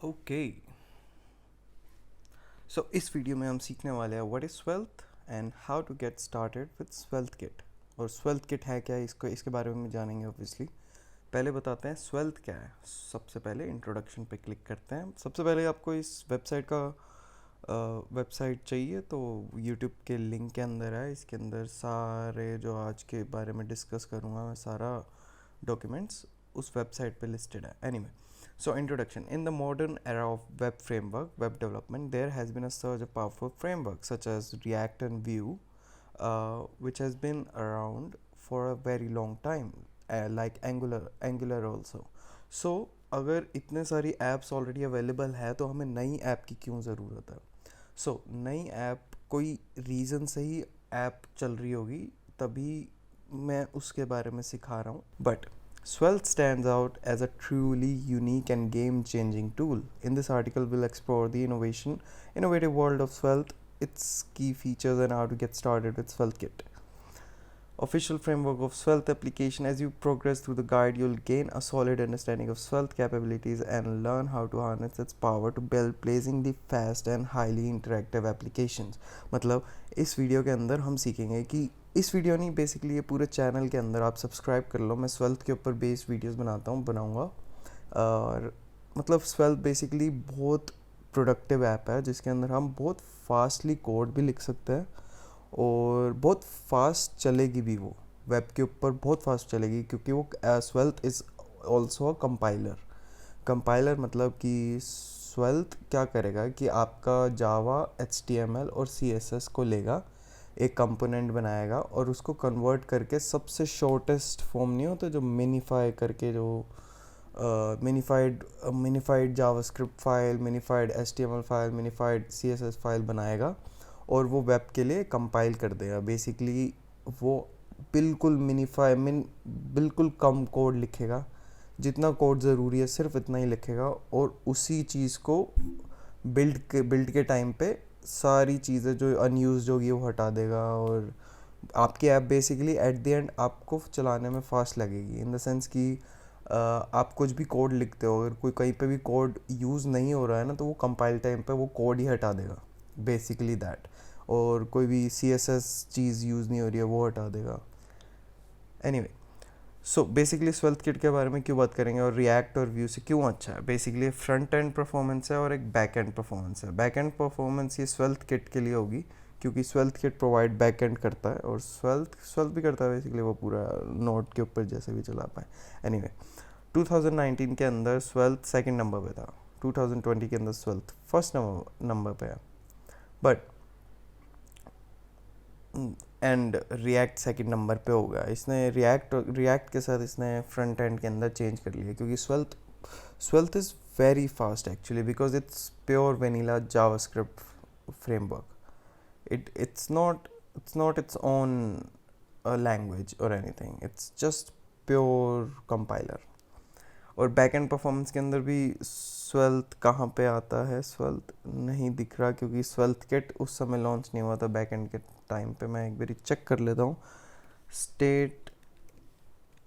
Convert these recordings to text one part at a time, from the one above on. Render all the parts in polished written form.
Okay so इस video में हम सीखने वाले हैं what is Svelte and how to get started with Svelte kit. और स्वेल्थ किट है क्या, इसको इसके बारे में जानेंगे ऑब्वियसली। पहले बताते हैं स्वेल्थ क्या है। सबसे पहले इंट्रोडक्शन पे क्लिक करते हैं। सबसे पहले आपको इस वेबसाइट का वेबसाइट चाहिए तो यूट्यूब के लिंक के अंदर है। इसके अंदर सारे जो आज के बारे में डिस्कस करूँगा मैं सारा डॉक्यूमेंट्स उस वेबसाइट पे लिस्टेड है। Anyway, so introduction. In the modern era of web framework, web development, there has been a surge of powerful frameworks such as React and Vue, which has been around for a very long time, like Angular also. So अगर इतने सारी apps already available है तो हमें नई app की क्यों ज़रूरत है? So नई app कोई reason से ही app चल रही होगी, तभी मैं उसके बारे में सिखा रहा हूँ. But Svelte stands out as a truly unique and game-changing tool. In this article, we'll explore the innovative world of Svelte, its key features, and how to get started with SvelteKit. Official framework of Svelte application. As you progress through the guide, you'll gain a solid understanding of Svelte capabilities and learn how to harness its power to build blazingly fast and highly interactive applications. मतलब इस video के अंदर हम सीखेंगे कि इस video नहीं, basically ये पूरे चैनल के अंदर आप सब्सक्राइब कर लो। मैं स्वेल्थ के ऊपर बेस्ड वीडियोस बनाऊंगा। और मतलब स्वेल्थ बेसिकली बहुत प्रोडक्टिव ऐप है जिसके अंदर हम बहुत फास्टली कोड भी लिख सकते हैं और बहुत फास्ट चलेगी भी। वो वेब के ऊपर बहुत फास्ट चलेगी क्योंकि वो स्वेल्थ इज़ ऑल्सो अ कंपाइलर मतलब कि स्वेल्थ क्या करेगा कि आपका जावा HTML और CSS को लेगा, एक कंपोनेंट बनाएगा और उसको कन्वर्ट करके सबसे शॉर्टेस्ट फॉर्म नहीं होता जो मिनीफाई करके, जो minified JavaScript file, minified HTML file, minified CSS file बनाएगा और वो वेब के लिए कंपाइल कर देगा। बेसिकली वो बिल्कुल बिल्कुल कम कोड लिखेगा, जितना कोड ज़रूरी है सिर्फ इतना ही लिखेगा और उसी चीज़ को बिल्ड के टाइम पे सारी चीज़ें जो अनयूज्ड होगी वो हटा देगा और आपकी app basically at the end आपको चलाने में फास्ट लगेगी। इन द सेंस कि आप कुछ भी कोड लिखते हो, अगर कोई कहीं पे भी कोड यूज़ नहीं हो रहा है ना तो वो कंपाइल टाइम पे वो कोड ही हटा देगा, बेसिकली दैट। और कोई भी CSS चीज़ यूज़ नहीं हो रही है वो हटा देगा। एनीवे, सो बेसिकली स्वेल्थ किट के बारे में क्यों बात करेंगे और रिएक्ट और व्यू से क्यों अच्छा है। बेसिकली फ्रंट एंड परफॉर्मेंस है और एक बैक एंड परफॉर्मेंस है। बैक एंड परफॉर्मेंस ये स्वेल्थ किट के लिए होगी क्योंकि स्वेल्थ किट प्रोवाइड बैक एंड करता है और स्वेल्थ भी करता है बेसिकली, वो पूरा नोट के ऊपर जैसे भी चला पाए। एनीवे, 2019 के अंदर स्वेल्थ सेकंड नंबर पे था, 2020 के अंदर स्वेल्थ फर्स्ट नंबर पे है। But and react second number पे होगा। इसने रिएक्ट के साथ इसने फ्रंट एंड के अंदर चेंज कर लिया क्योंकि Svelte is very fast actually because it's pure vanilla JavaScript framework. it's not its own language or anything, it's just pure compiler. और बैक एंड परफॉर्मेंस के अंदर भी स्वेल्थ कहाँ पे आता है, स्वेल्थ नहीं दिख रहा क्योंकि स्वेल्थ किट उस समय लॉन्च नहीं हुआ था बैक एंड के टाइम पे। मैं एक बार चेक कर लेता हूँ। स्टेट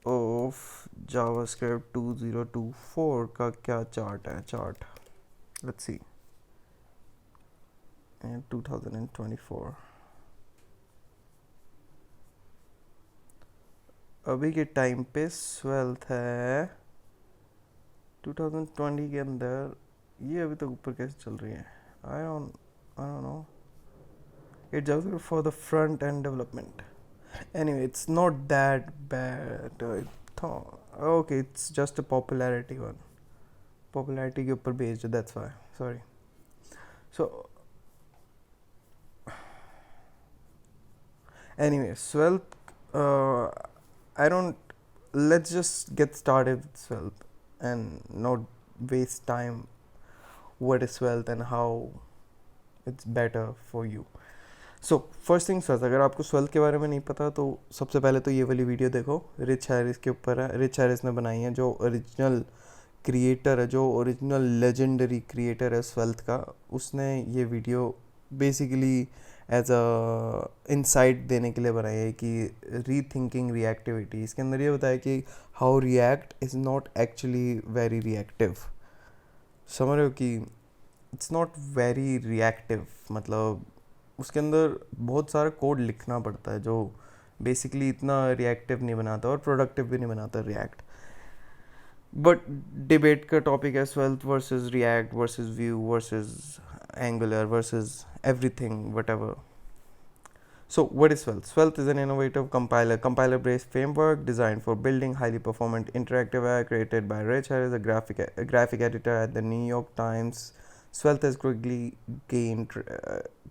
ऑफ जावास्क्रिप्ट 2024 का क्या चार्ट है, चार्ट लेट्स सी 2024 अभी के टाइम पे स्वेल्थ है 2020 के अंदर। ये अभी तक ऊपर कैसे चल रही है, I don't know. It JavaScript for the front end development. Anyway, it's not that bad. Okay, it's just a popularity one, popularity के ऊपर based, that's why, sorry. So anyway, Svelte I don't let's just get started with Svelte and not waste time what is Svelte and how it's better for you. So first things first, अगर आपको Svelte के बारे में नहीं पता तो सबसे पहले तो ये वाली वीडियो देखो, रिच हैरिस के ऊपर है। रिच हैरिस ने बनाई है, जो ओरिजिनल क्रिएटर है, जो ओरिजिनल लेजेंडरी क्रिएटर है Svelte का। उसने ये video basically as a insight देने के लिए बनाई है कि रीथिंकिंग रिएक्टिविटी। इसके अंदर ये बताया कि how react is not actually very reactive. समझ रहे हो कि इट्स नॉट वेरी रिएक्टिव, मतलब उसके अंदर बहुत सारा कोड लिखना पड़ता है जो बेसिकली इतना रिएक्टिव नहीं बनाता और प्रोडक्टिव भी नहीं बनाता रिएक्ट. बट डिबेट का टॉपिक है Svelte versus React versus Vue versus Angular versus everything whatever. So, what is Svelte? Svelte is an innovative compiler-based framework designed for building highly performant interactive AI created by Rich Harris, a graphic editor at the New York Times. Svelte has quickly gained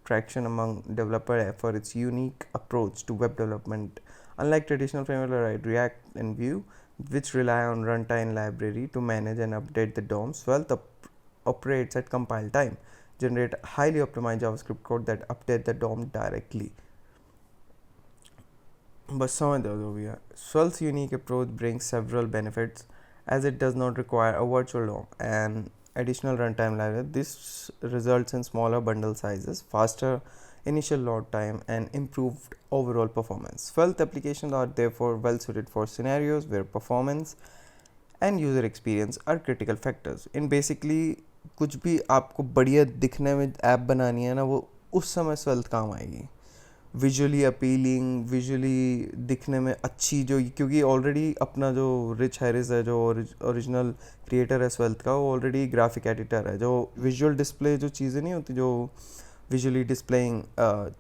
traction among developers for its unique approach to web development. Unlike traditional frameworks like React and Vue, which rely on runtime library to manage and update the DOM, Svelte operates at compile time, generate highly optimized JavaScript code that update the DOM directly. बस समझ दो भैया. Swelte's unique approach brings several benefits as it does not require a virtual DOM and additional runtime library. This results in smaller bundle sizes, faster initial load time, and improved overall performance. Svelte applications are therefore well suited for scenarios where performance and user experience are critical factors. In basically कुछ भी आपको बढ़िया दिखने में app बनानी है ना, वो उस समय Svelte काम आएगी. विजुअली अपीलिंग, विजुअली दिखने में अच्छी, जो क्योंकि ऑलरेडी अपना जो रिच हैरिस है जो ओरिजिनल क्रिएटर है स्वेल्थ का, वो ऑलरेडी ग्राफिक एडिटर है. जो विजुअल डिस्प्ले जो चीज़ें नहीं होती, जो विजुअली डिस्प्लेइंग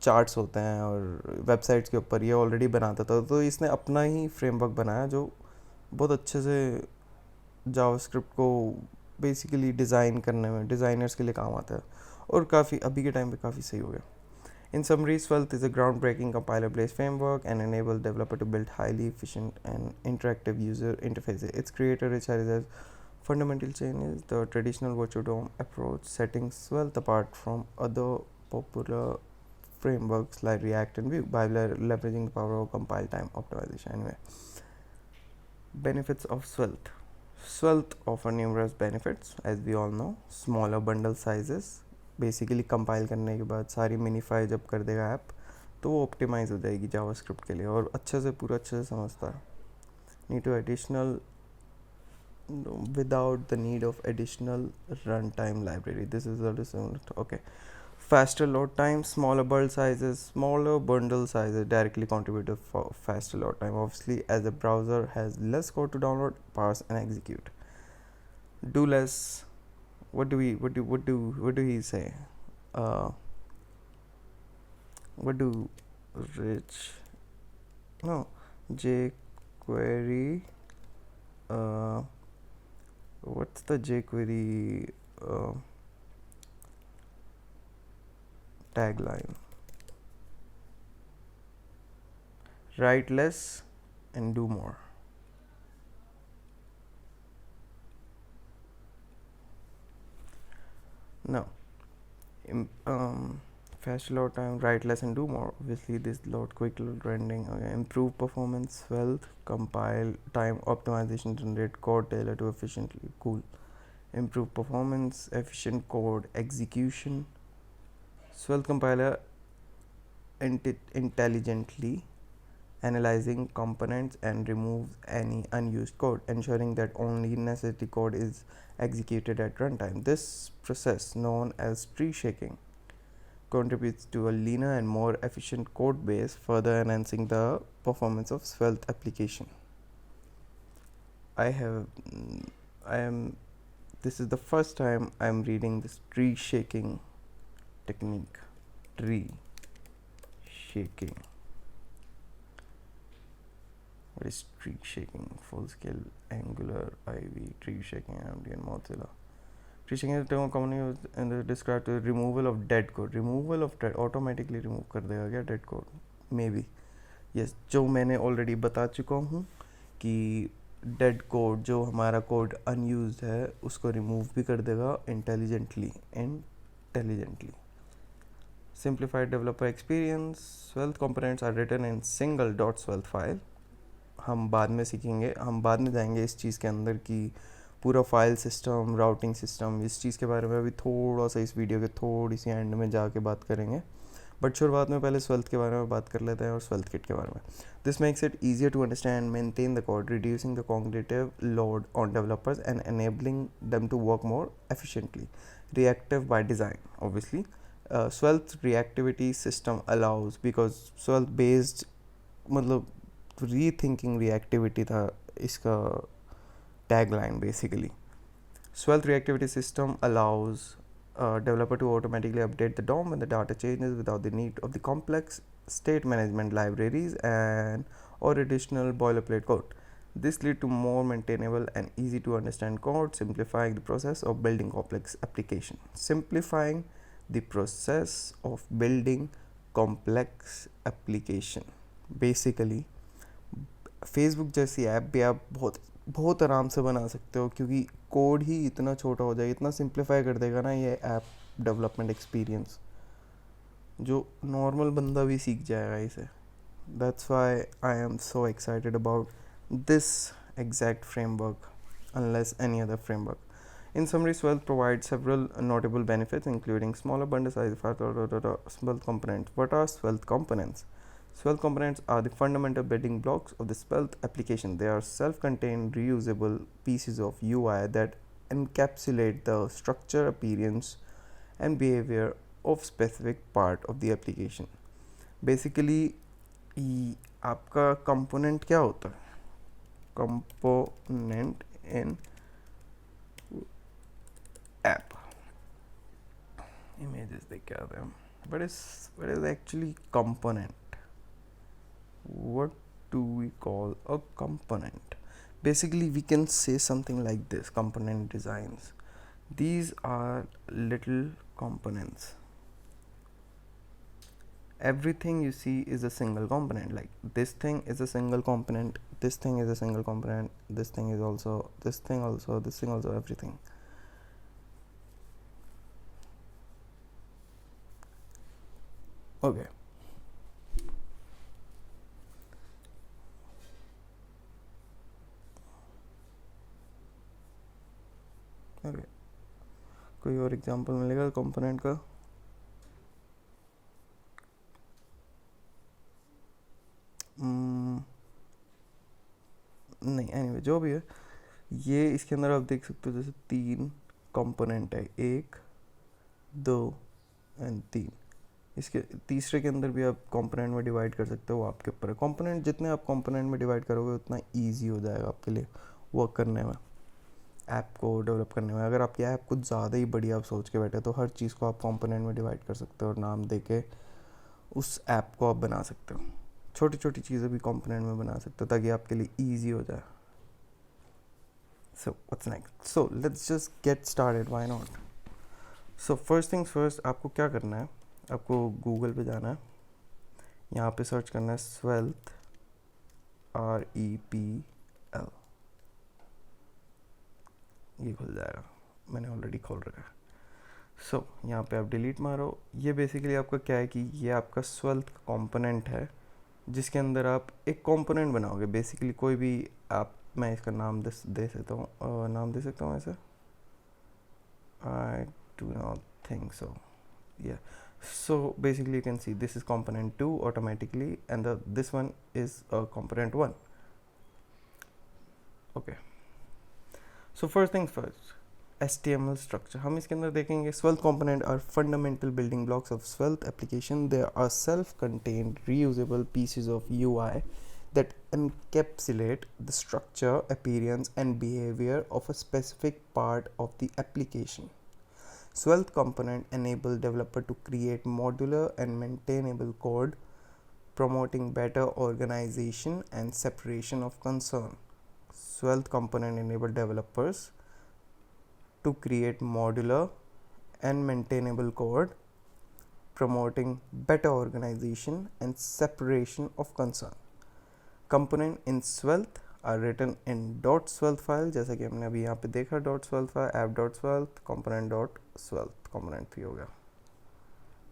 चार्ट्स होते हैं और वेबसाइट्स के ऊपर, ये ऑलरेडी बनाता था. तो इसने अपना ही फ्रेमवर्क बनाया जो बहुत अच्छे से जावास्क्रिप्ट को बेसिकली डिज़ाइन करने में डिज़ाइनर्स के लिए काम आता है और काफ़ी अभी के टाइम पे काफ़ी सही हो गया. In summary, Svelte is a groundbreaking compiler-based framework and enables developers to build highly efficient and interactive user interfaces. Its creator, Rich Harris, has fundamental changes the traditional virtual DOM approach, setting Svelte apart from other popular frameworks like React and Vue by leveraging the power of compile time optimization. Anyway, benefits of Svelte. Svelte offers numerous benefits, as we all know. Smaller bundle sizes. Basically compile करने के बाद सारी minify जब कर देगा app, तो वो optimise हो जाएगी जावास्क्रिप्ट के लिए और अच्छे से पूरा अच्छे से समझता है. Need to additional without the need of additional runtime library. This is okay. Faster load time, smaller bundle sizes directly contribute to faster load time. Obviously, as the browser has less code to download, parse, and execute. Do less. What do he say? What do jQuery? What's the jQuery tagline? Write less and do more. Now, fast load time, write less and do more. Obviously, this quick load rendering, improve performance, Svelte, compile time optimization, generate code tailored to efficiently, cool. Improve performance, efficient code execution. Svelte compiler intelligently analyzing components and removes any unused code, ensuring that only necessary code is executed at runtime. This process, known as tree-shaking, contributes to a leaner and more efficient code base, further enhancing the performance of Svelte application. This is the first time I am reading this tree shaking technique. Tree shaking. What is tree shaking? Full scale Angular, Ivy, tree shaking, MD, and Mozilla. Tree shaking is a term commonly used and described as removal of dead code. Removal of dead, automatically remove कर देगा क्या dead code? Maybe. Yes, जो मैंने already बता चुका हूँ कि dead code जो हमारा code unused है उसको remove भी कर देगा intelligently. Simplified developer experience. Svelte components are written in single .svelte file. हम बाद में सीखेंगे, हम बाद में जाएंगे इस चीज़ के अंदर कि पूरा फाइल सिस्टम, राउटिंग सिस्टम, इस चीज़ के बारे में अभी थोड़ा सा इस वीडियो के थोड़ी सी एंड में जाके बात करेंगे. बट शुरुआत में पहले स्वेल्थ के बारे में बात कर लेते हैं और स्वेल्थ किट के बारे में. This makes it easier to understand maintain the code, reducing the cognitive load on developers and enabling them to work more efficiently. Reactive by design, obviously. Svelte reactivity system allows, because Svelte based मतलब rethinking reactivity था इसका tagline basically. Svelte reactivity system allows a developer to automatically update the DOM when the data changes without the need of the complex state management libraries and or additional boilerplate code. This leads to more maintainable and easy to understand code, simplifying the process of building complex application. Simplifying the process of building complex application. Basically, Facebook जैसी app भी आप बहुत बहुत आराम से बना सकते हो, क्योंकि कोड ही इतना छोटा हो जाएगा, इतना सिंप्लीफाई कर देगा ना ये ऐप डेवलपमेंट एक्सपीरियंस, जो नॉर्मल बंदा भी सीख जाएगा इसे. That's why I am so excited about this exact framework unless any other framework. In summary, Svelte provides several notable benefits, including smaller bundle size, Svelte components. What are Svelte components? Svelte components are the fundamental building blocks of the Svelte application. They are self-contained, reusable pieces of UI that encapsulate the structure, appearance, and behavior of specific part of the application. Basically, आपका component क्या होता है? Component in app. Images देख के आते हैं. What is actually component? What do we call a component? Basically, we can say something like this: component designs. These are little components. Everything you see is a single component. Like this thing is a single component, this thing is a single component, this thing is also, this thing also, this thing also, everything. Okay. Okay. कोई और example मिलेगा component का? नहीं, anyway जो भी है, ये इसके अंदर आप देख सकते हो जैसे 3 कंपोनेंट है, 1 2 एंड 3. इसके तीसरे के अंदर भी आप कंपोनेंट में डिवाइड कर सकते हो, वो आपके ऊपर है. कंपोनेंट जितने आप कंपोनेंट में डिवाइड करोगे उतना ईजी हो जाएगा आपके लिए वर्क करने में, ऐप को डेवलप करने में. अगर आपकी ऐप कुछ ज़्यादा ही बढ़िया आप सोच के बैठे तो हर चीज़ को आप कंपोनेंट में डिवाइड कर सकते हो और नाम दे के उस ऐप को आप बना सकते हो. छोटी छोटी चीज़ें भी कंपोनेंट में बना सकते हो ताकि आपके लिए ईजी हो जाए. So what's next? So let's just get started, why not. So first things first, आपको क्या करना है, आपको गूगल पे जाना है, यहाँ पे सर्च करना है स्वेल्थ REPL. ये खुल जाएगा, मैंने ऑलरेडी खोल रखा है. सो यहाँ पे आप डिलीट मारो. ये बेसिकली आपका क्या है कि ये आपका स्वेल्थ कंपोनेंट है जिसके अंदर आप एक कंपोनेंट बनाओगे. बेसिकली कोई भी आप, मैं इसका नाम दे सकता हूँ, नाम दे सकता हूँ ऐसे, I do not think so. या so basically you can see this is component 2 automatically and this one is component 1. okay, so first things first, HTML structure हम इसके अंदर देखेंगे. Svelte component are fundamental building blocks of Svelte application. They are self-contained, reusable pieces of UI that encapsulate the structure, appearance, and behavior of a specific part of the application. Svelte component enable developer to create modular and maintainable code, promoting better organization and separation of concern. Svelte component enable developers to create modular and maintainable code, promoting better organization and separation of concern. Component in Svelte are written in .svelte file, जैसा कि हमने अभी यहाँ पे देखा, .svelte file, app.svelte, component.svelte, component भी हो गया.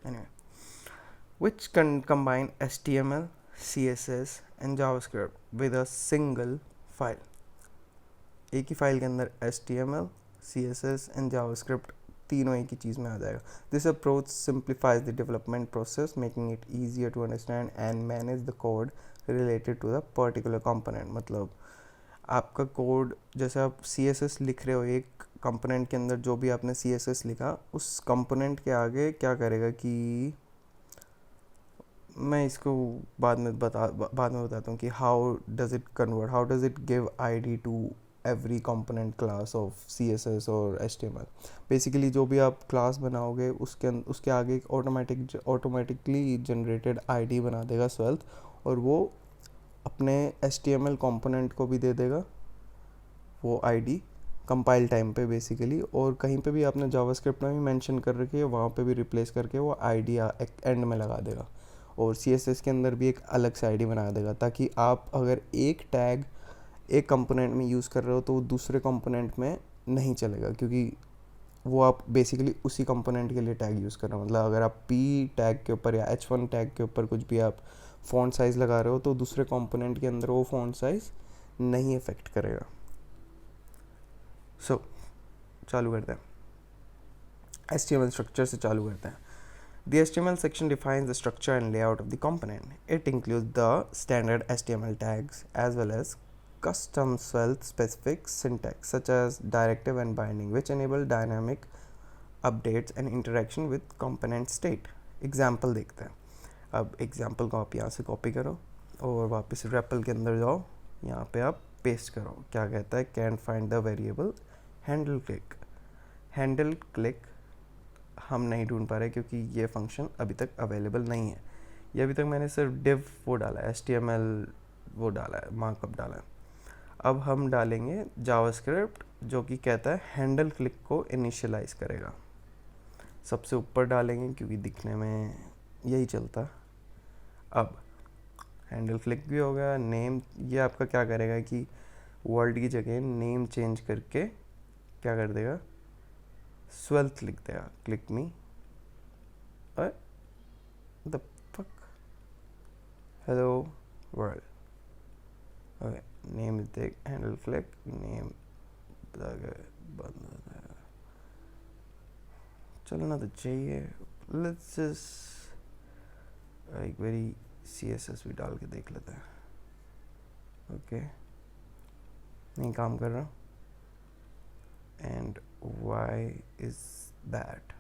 Anyway, which can combine HTML, CSS and JavaScript with a single file. एक ही फाइल के अंदर HTML, CSS and JavaScript तीनों एक ही चीज़ में आ जाएगा. This approach simplifies the development process, making it easier to understand and manage the code related to the particular component. मतलब आपका कोड, जैसे आप सी एस एस लिख रहे हो एक कंपोनेंट के अंदर, जो भी आपने सी एस एस लिखा उस कंपोनेंट के आगे क्या करेगा कि मैं इसको बाद में बताता हूँ कि how does it convert, how does it give ID to every component class of C S S और H T M L. Basically जो भी आप क्लास बनाओगे उसके आगे एक ऑटोमेटिकली जनरेटेड आईडी बना देगा स्वेल्थ, और वो अपने H T M L component को भी दे देगा वो आईडी कंपाइल टाइम पे बेसिकली, और कहीं पे भी आपने जावास्क्रिप्ट में भी मेंशन कर रखी है वहाँ पे भी रिप्लेस करके वो आईडी एंड में लगा देगा. और सी एस एस के अंदर भी एक अलग से आईडी बना देगा, ताकि आप अगर एक टैग एक कंपोनेंट में यूज़ कर रहे हो तो वो दूसरे कंपोनेंट में नहीं चलेगा, क्योंकि वो आप बेसिकली उसी कंपोनेंट के लिए टैग यूज़ कर रहे हो. मतलब अगर आप पी टैग के ऊपर या H1 टैग के ऊपर कुछ भी आप फ़ॉन्ट साइज़ लगा रहे हो तो दूसरे कंपोनेंट के अंदर वो फ़ॉन्ट साइज़ नहीं अफेक्ट करेगा. सो चालू करते हैं, HTML स्ट्रक्चर से चालू करते हैं. The HTML section defines the structure and layout of the component. It includes the standard HTML tags as well as custom Svelte specific syntax such as directive and binding, which enable dynamic updates and interaction with component state. Example देखते हैं. अब example को आप यहाँ से copy करो और वापस REPL के अंदर जाओ, यहाँ पे आप paste करो. क्या कहता है, can't find the variable handle click हम नहीं ढूंढ पा रहे क्योंकि ये फंक्शन अभी तक अवेलेबल नहीं है. ये अभी तक मैंने सिर्फ div वो डाला है, HTML वो डाला है, मार्कअप डाला है. अब हम डालेंगे जावास्क्रिप्ट जो कि कहता है हैंडल क्लिक को इनिशियलाइज करेगा. सबसे ऊपर डालेंगे क्योंकि दिखने में यही चलता. अब हैंडल क्लिक भी हो गया. नेम ये आपका क्या करेगा कि वर्ल्ड की जगह नेम चेंज करके क्या कर देगा, स्वेल्थ लिख देगा. Click me the fuck, hello world. Okay, name देख, हैंडल क्लिक नेम बंद हो जाएगा. चलना तो चाहिए. लेट्स जस्ट एक वेरी CSS भी डाल के देख लेते हैं. ओके, नहीं काम कर रहा. And why is that?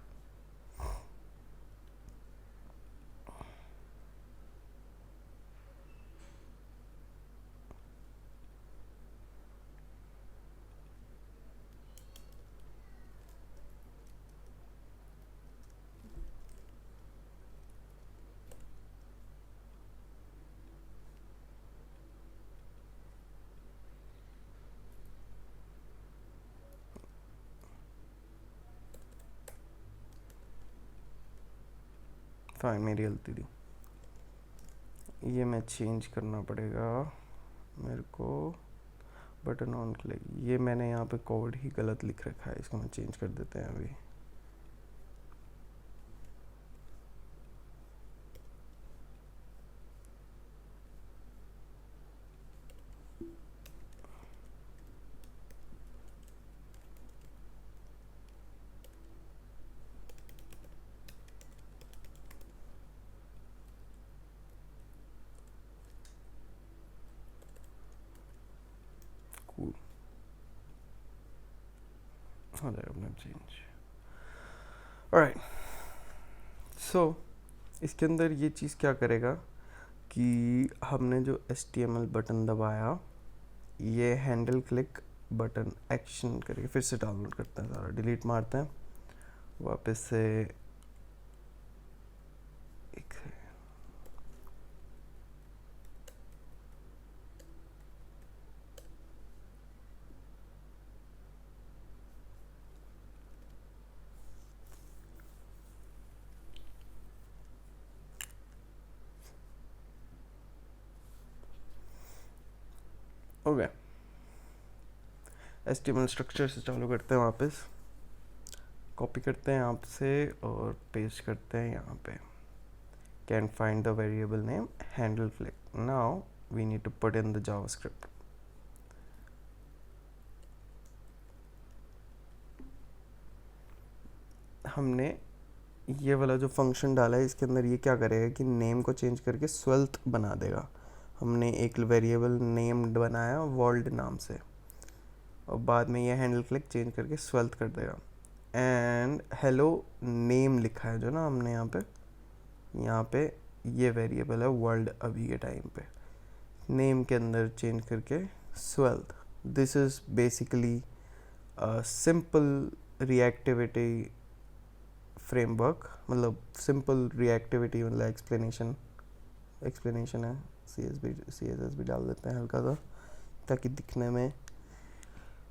Fine, मेरी गलती थी. ये मैं चेंज करना पड़ेगा मेरे को. बटन ऑन क्लिक, ये मैंने यहाँ पे कोड ही गलत लिख रखा है, इसको मैं चेंज कर देते हैं अभी. कूल, हो जाएगा अपना चेंज. ऑलराइट, सो इसके अंदर ये चीज़ क्या करेगा कि हमने जो HTML बटन दबाया, ये हैंडल क्लिक बटन एक्शन करके फिर से डाउनलोड करते हैं. सारा डिलीट मारते हैं वापस से. एक हो गया. HTML स्ट्रक्चर से चालू करते हैं वापस. कॉपी करते हैं यहाँ से और पेस्ट करते हैं यहाँ पे. Can find the variable name handle click. Now we need to put in the JavaScript. हमने ये वाला जो फंक्शन डाला है इसके अंदर ये क्या करेगा कि नेम को चेंज करके स्वेल्थ बना देगा। हमने एक वेरिएबल नेम बनाया वर्ल्ड नाम से और बाद में ये हैंडल क्लिक चेंज करके स्वेल्थ कर देगा। एंड हेलो नेम लिखा है जो ना हमने यहाँ पे ये वेरिएबल है वर्ल्ड अभी के टाइम पे, नेम के अंदर चेंज करके Svelte. This is basically simple reactivity framework, मतलब सिंपल रिएक्टिविटी मतलब एक्सप्लेनेशन है। सी एस एस भी डाल देते हैं हल्का सा ताकि दिखने में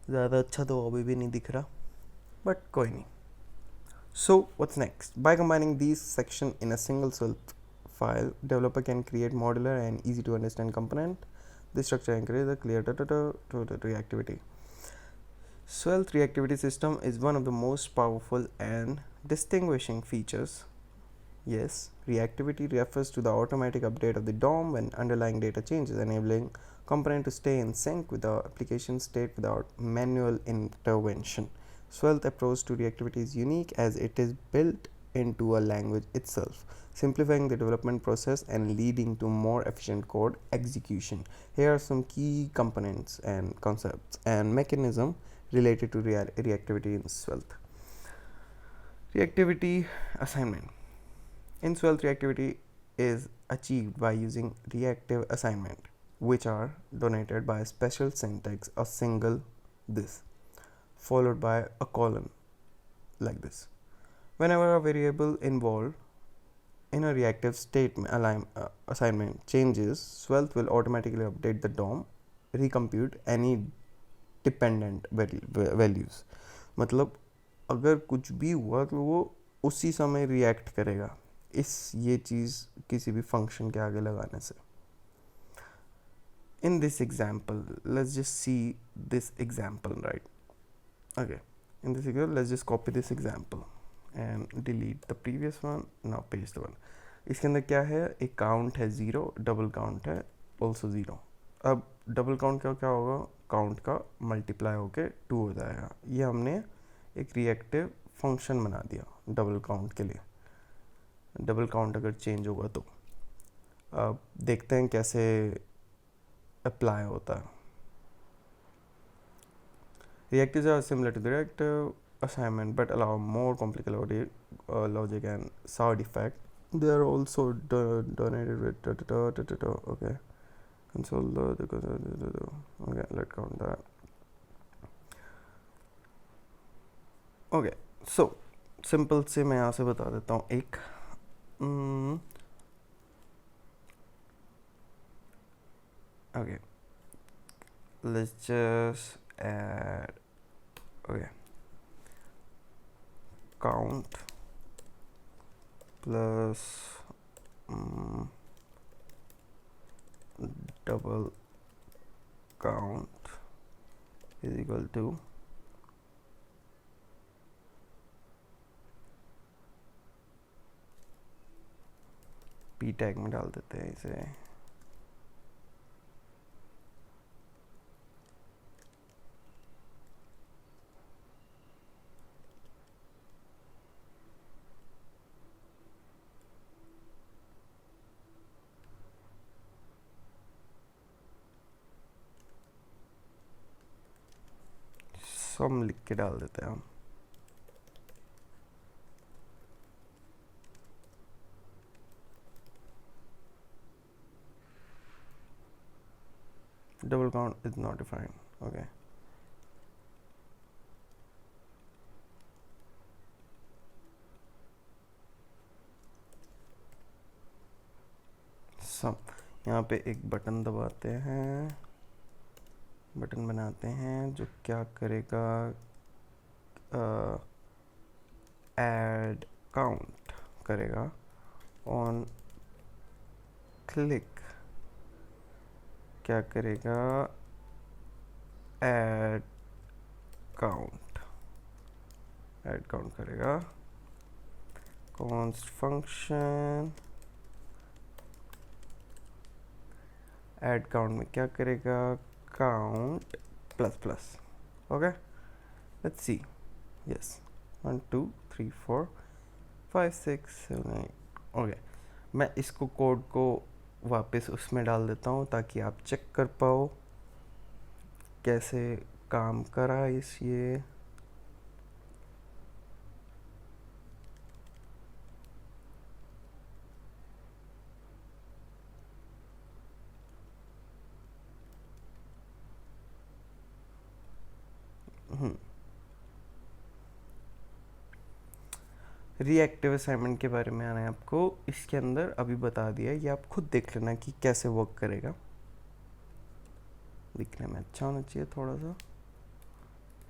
ज़्यादा अच्छा तो अभी भी नहीं दिख रहा, बट कोई नहीं। So what's next? By combining these sections in a single Svelte file, developer can create modular and easy to understand component. This structure encourages a clear reactivity. Svelte reactivity system is one of the most powerful and distinguishing features. Yes, reactivity refers to the automatic update of the DOM when underlying data changes, enabling component to stay in sync with the application state without manual intervention. Svelte approach to reactivity is unique as it is built into a language itself, simplifying the development process and leading to more efficient code execution. Here are some key components and concepts and mechanism related to reactivity in Svelte. Reactivity assignment. In Svelte, reactivity is achieved by using reactive assignment, which are denoted by a special syntax, a single this, followed by a colon like this. Whenever a variable involved in a reactive statement assignment changes, Svelte will automatically update the DOM, recompute any dependent values. मतलब अगर कुछ भी हुआ तो वो उसी समय react करेगा ये चीज़ किसी भी फंक्शन के आगे लगाने से. In this example, let's just see this example, right? Okay, in this example, let's just copy this example and delete the previous one. Now paste the one. इसके अंदर क्या है, एक काउंट है 0, डबल काउंट है ऑल्सो 0. अब double count का क्या होगा, काउंट का मल्टीप्लाई होके 2 हो जाएगा. ये हमने एक रिएक्टिव फंक्शन बना दिया डबल काउंट के लिए. डबल काउंट अगर चेंज होगा तो अब देखते हैं कैसे अप्लाई होता है. Reactives are similar to the reactive assignment but allow more complicated logic and sound effect. They are also donated with okay. Console okay, let's count that. Okay, so simple से मैं यहाँ से बता देता हूँ एक okay, let's just add okay, count plus double count is equal to p tag में डाल देते हैं इसे. सम लिख के डाल देते हैं हम. Double count is not defined. Okay. सम यहाँ पे एक बटन दबाते हैं, बटन बनाते हैं जो क्या करेगा, ऐड काउंट करेगा ऑन क्लिक. क्या करेगा, ऐड काउंट करेगा. कॉन्स्ट फंक्शन ऐड काउंट में क्या करेगा, count plus plus. Okay, let's see. Yes, 1 2 3 4 5 6 7 8। Okay, मैं इसको कोड को वापस उसमें डाल देता हूँ ताकि आप चेक कर पाओ कैसे काम करा इस ये। रिएक्टिव असाइनमेंट के बारे में मैंने आपको इसके अंदर अभी बता दिया, ये आप खुद देख लेना कि कैसे वर्क करेगा। दिखने में अच्छा होना चाहिए थोड़ा सा,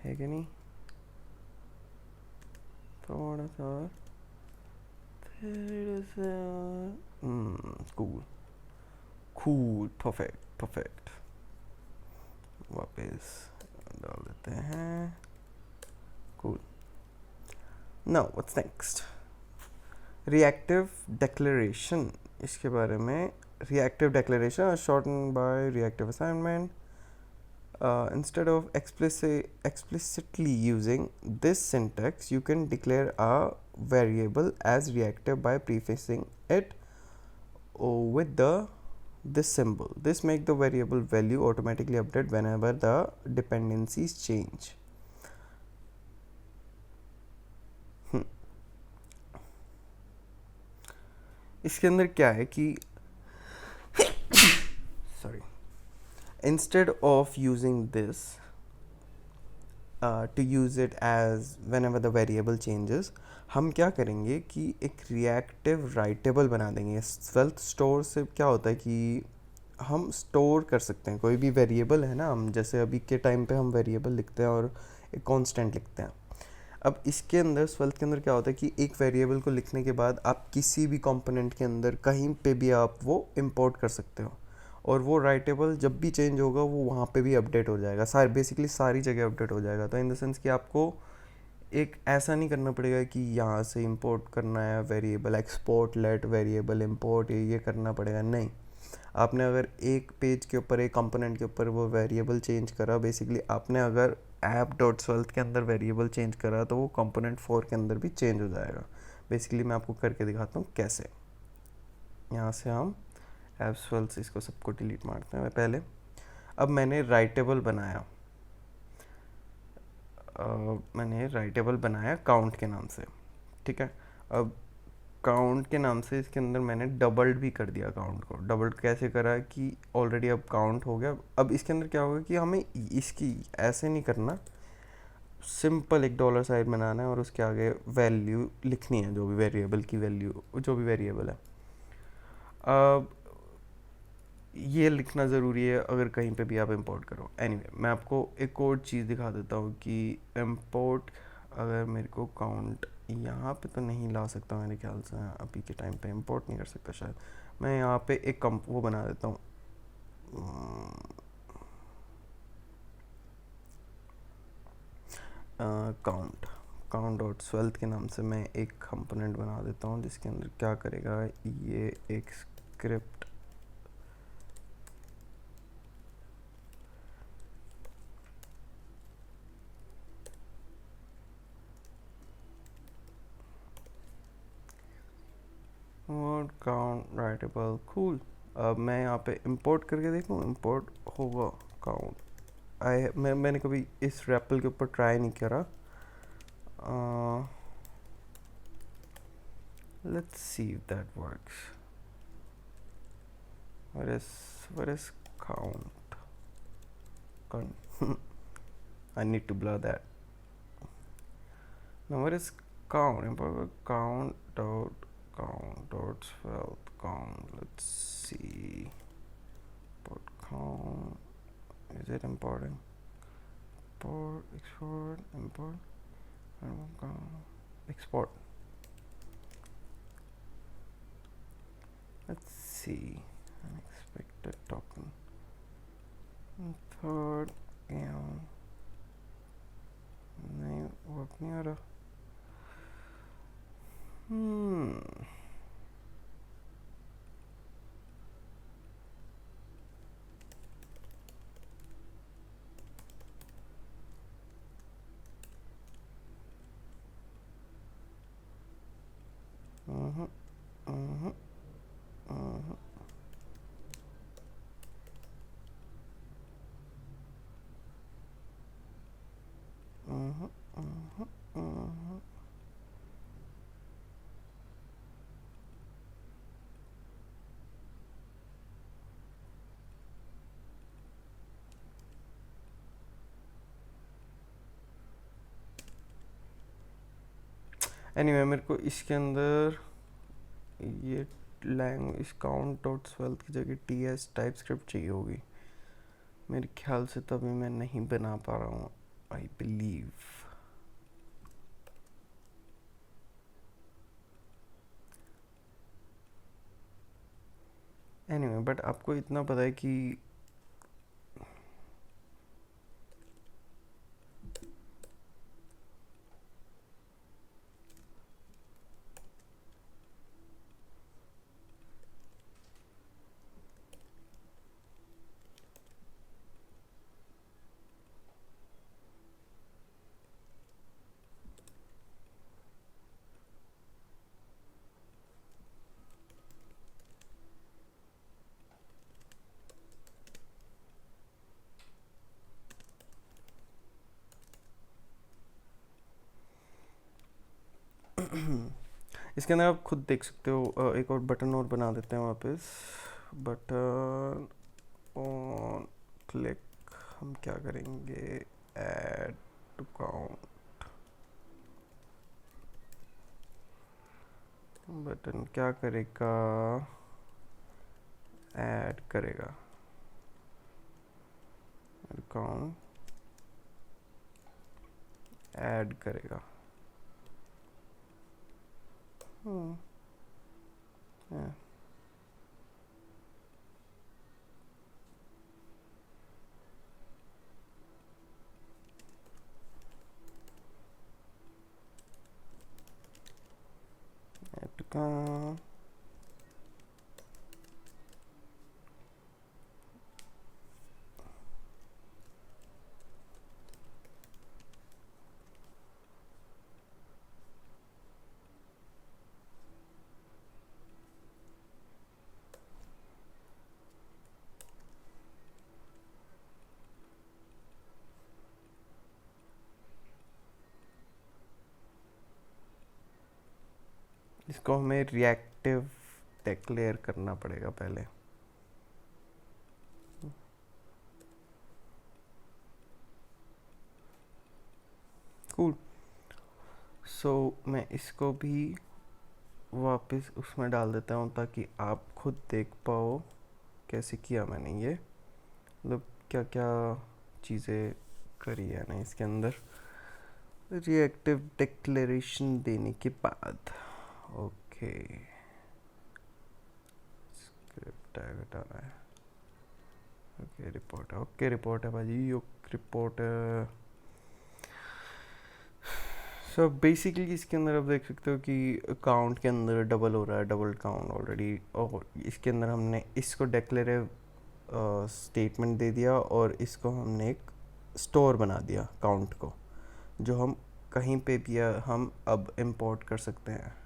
है कि नहीं? थोड़ा सा कूल कूल, परफेक्ट परफेक्ट। वापस डाल देते हैं, cool. Now what's next? Reactive declaration, इसके बारे में। Reactive declaration shorten by reactive assignment. Instead of explicitly using this syntax, you can declare a variable as reactive by prefixing it with this symbol. This make the variable value automatically update whenever the dependencies change. इसके अंदर क्या है कि sorry, instead of using this to use it as whenever the variable changes, हम क्या करेंगे कि एक रिएक्टिव राइटेबल बना देंगे। स्वेल्थ स्टोर से क्या होता है कि हम स्टोर कर सकते हैं कोई भी वेरिएबल, है ना। हम जैसे अभी के टाइम पे हम वेरिएबल लिखते हैं और एक कांस्टेंट लिखते हैं। अब इसके अंदर स्वेल्थ के अंदर क्या होता है कि एक वेरिएबल को लिखने के बाद आप किसी भी कंपोनेंट के अंदर कहीं पे भी आप वो इंपोर्ट कर सकते हो, और वो राइटेबल जब भी चेंज होगा वो वहाँ पे भी अपडेट हो जाएगा। बेसिकली सारी जगह अपडेट हो जाएगा। तो इन द सेंस कि आपको एक ऐसा नहीं करना पड़ेगा कि यहाँ से इंपोर्ट करना है variable, export let variable import, ये करना पड़ेगा। नहीं, आपने अगर एक पेज के ऊपर, एक कंपोनेंट के ऊपर वो वेरिएबल चेंज करा, बेसिकली आपने अगर app.svelte के अंदर वेरिएबल चेंज करा तो वो कंपोनेंट 4 के अंदर भी चेंज हो जाएगा। बेसिकली मैं आपको करके दिखाता हूँ कैसे। यहाँ से हम एप से इसको सबको डिलीट मारते हैं पहले। अब मैंने राइटेबल बनाया, मैंने राइटेबल बनाया काउंट के नाम से, ठीक है। अब काउंट के नाम से इसके अंदर मैंने डबल्ड भी कर दिया काउंट को। डबल्ड कैसे करा कि ऑलरेडी अब काउंट हो गया। अब इसके अंदर क्या होगा कि हमें इसकी ऐसे नहीं करना, सिंपल एक डॉलर साइन बनाना है और उसके आगे वैल्यू लिखनी है, जो भी वेरिएबल की वैल्यू, जो भी वेरिएबल है। अब ये लिखना ज़रूरी है अगर कहीं पे भी आप इंपोर्ट करो। एनीवे, मैं आपको एक और चीज़ दिखा देता हूँ कि इंपोर्ट अगर मेरे को काउंट यहाँ पे तो नहीं ला सकता मेरे ख्याल से, अभी के टाइम पे इंपोर्ट नहीं कर सकता शायद। मैं यहाँ पे एक वो बना देता हूँ, count.svelte के नाम से मैं एक कंपोनेंट बना देता हूँ जिसके अंदर क्या करेगा, ये एक स्क्रिप्ट और काउंट राइटेबल, कूल। अब मैं यहाँ पे इंपोर्ट करके देखूँ, इंपोर्ट होगा काउंट। मैंने कभी इस रैपल के ऊपर ट्राई नहीं करा। Let's see if that works. What is count? I need to blur that. Now what is count? Import count svelte count. Let's see. Import count. Is it importing? Import, export, import, export. Let's see. Unexpected token. Third, नहीं work नहीं आ रहा। Anyway मेरे को इसके अंदर ये language count dot स्वेल्थ की जगह टी एस टाइप स्क्रिप्ट चाहिए होगी मेरे ख्याल से, तभी मैं नहीं बना पा रहा हूँ आई बिलीव। एनीवे बट आपको इतना पता है कि इसके अंदर आप खुद देख सकते हो। एक और बटन और बना देते हैं वापस, बटन ऑन क्लिक। हम क्या करेंगे, ऐड टू काउंट। बटन क्या करेगा, ऐड करेगा काउंट, ऐड करेगा। yeah. add to count, इसको हमें रिएक्टिव डिक्लेयर करना पड़ेगा पहले। कूल। सो मैं इसको भी वापस उसमें डाल देता हूँ ताकि आप खुद देख पाओ कैसे किया मैंने ये, मतलब क्या क्या चीज़ें करी है ना इसके अंदर रिएक्टिव डिक्लेरेशन देने के बाद। ओके, स्क्रिप्ट टैग हटाना है। ओके रिपोर्ट है, ओके रिपोर्ट है भाजी, रिपोर्ट है। सो बेसिकली इसके अंदर आप देख सकते हो कि अकाउंट के अंदर डबल हो रहा है, डबल काउंट ऑलरेडी। और इसके अंदर हमने इसको डिक्लेरेटिव स्टेटमेंट दे दिया और इसको हमने एक स्टोर बना दिया काउंट को, जो हम कहीं पे भी हम अब इंपोर्ट कर सकते हैं।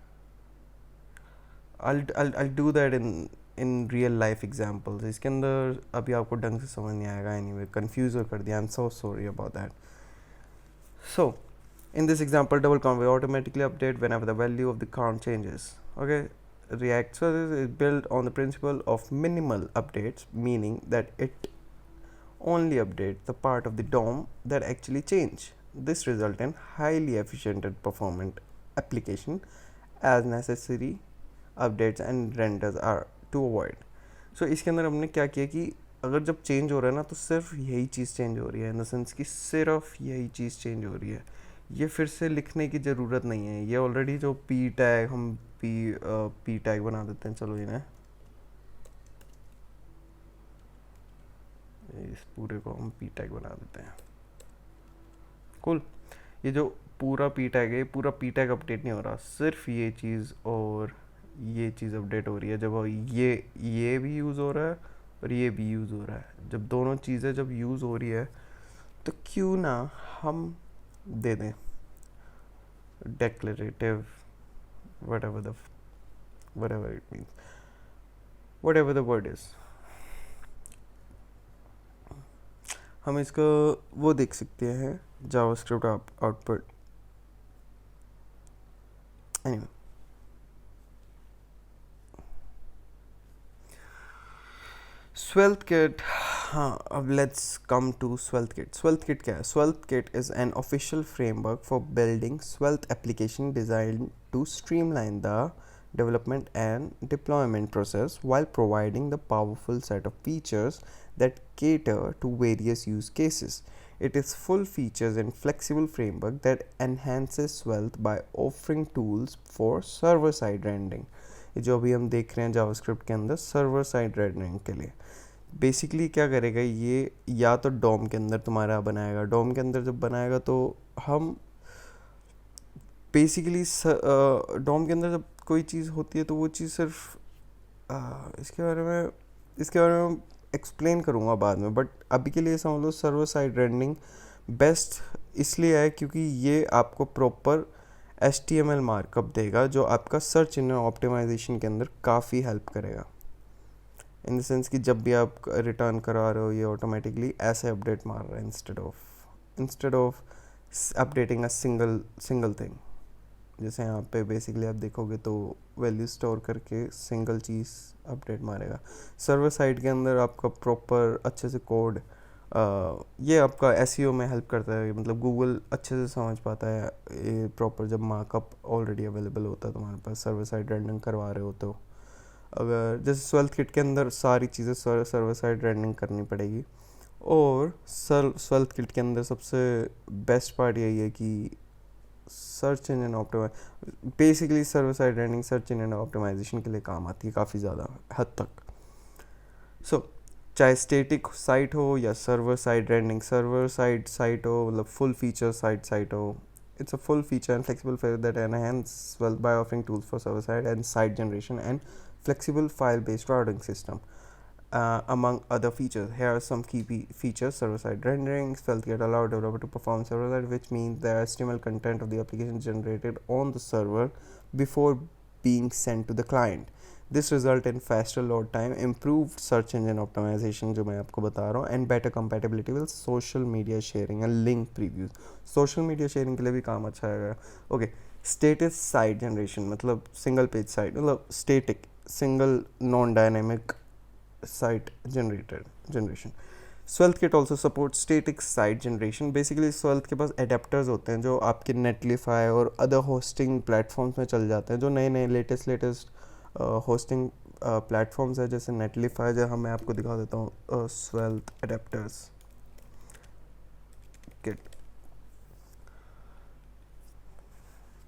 I'll do that in real life examples। इसके अंदर अभी आपको ढंग से समझ नहीं आएगा, anyway कंफ्यूज कर दिया, I'm so sorry about that। So in this example, double count will automatically update whenever the value of the count changes। Okay, React Service is built on the principle of minimal updates, meaning that it only updates the part of the DOM that actually change. This results in highly efficient and performant application as necessary updates and renders are to avoid। So इसके अंदर हमने क्या किया कि अगर जब change हो रहा है ना तो सिर्फ यही चीज़ चेंज हो रही है, इन द सेंस कि सिर्फ यही चीज़ चेंज हो रही है, ये फिर से लिखने की ज़रूरत नहीं है। ये ऑलरेडी जो पी टैग हम पी टैग बना देते हैं, चलो इन्हें इस पूरे को हम पी टैग बना देते हैं। कूल। ये जो पूरा पी टैग है, पूरा पी टैग अपडेट नहीं हो रहा, सिर्फ ये चीज़ और ये चीज़ अपडेट हो रही है। जब ये भी यूज़ हो रहा है और ये भी यूज़ हो रहा है, जब दोनों चीज़ें जब यूज़ हो रही है तो क्यों ना हम दे दें declarative whatever the whatever it means, whatever the word is. हम इसका वो देख सकते हैं जावास्क्रिप्ट आउटपुट. Anyway, SvelteKit. हाँ, अब let's come to SvelteKit. SvelteKit क्या है? SvelteKit is an official framework for building Svelte application designed to streamline the development and deployment process while providing the powerful set of features that cater to various use cases. It is full features and flexible framework that enhances Svelte by offering tools for server-side rendering. ये जो अभी हम देख रहे हैं JavaScript के अंदर server side rendering के लिए, बेसिकली क्या करेगा ये, या तो डोम के अंदर तुम्हारा बनाएगा. डोम के अंदर जब बनाएगा तो हम बेसिकली डोम के अंदर जब कोई चीज़ होती है तो वो चीज़ सिर्फ इसके बारे में एक्सप्लेन करूँगा बाद में, बट अभी के लिए समझ लो सर्वर साइड रेंडरिंग बेस्ट इसलिए है क्योंकि ये आपको प्रॉपर HTML मार्कअप देगा जो आपका सर्च इंजन ऑप्टिमाइजेशन के अंदर काफ़ी हेल्प करेगा. इन द सेंस कि जब भी आप रिटर्न करा रहे हो ये ऑटोमेटिकली ऐसे अपडेट मार रहा है instead of updating a single thing. जैसे यहाँ पे बेसिकली आप देखोगे तो वैल्यू स्टोर करके सिंगल चीज़ अपडेट मारेगा. सर्वर साइड के अंदर आपका प्रॉपर अच्छे से कोड, ये आपका SEO में हेल्प करता है. मतलब गूगल अच्छे से समझ पाता है ये प्रॉपर जब मार्कअप ऑलरेडी अवेलेबल होता है तुम्हारे पास, सर्वर साइड रेंडरिंग करवा रहे हो तो. अगर जैसे SvelteKit के अंदर सारी चीज़ें सर्वर साइड रेंडरिंग करनी पड़ेगी. और SvelteKit के अंदर सबसे बेस्ट पार्ट यही है कि search engine basically server side rendering search engine optimisation के लिए काम आती है काफ़ी ज़्यादा हद तक. सो चाहे स्टेटिक साइट हो या server side rendering server side site हो, मतलब फुल फीचर साइट हो, it's a full feature and flexible feature that enhance Svelte by offering tools for server side and site generation and flexible file based routing system. Among other features, here are some key features: server side rendering. SvelteKit allow developer to perform server side, which means the HTML content of the application generated on the server before being sent to the client. This result in faster load time, improved search engine optimization जो मैं आपको बता रहा हूँ, and better compatibility with social media sharing and link previews. social media sharing के लिए भी काम अच्छा है. okay, status site generation मतलब single page site, मतलब static single non dynamic site generation. SvelteKit also supports static site generation. Basically Svelte के पास adapters होते हैं जो आपके Netlify और other hosting platforms में चल जाते हैं, जो नए लेटेस्ट होस्टिंग प्लेटफॉर्म्स है जैसे Netlify. जो मैं आपको दिखा देता हूँ Svelte Adapters किट.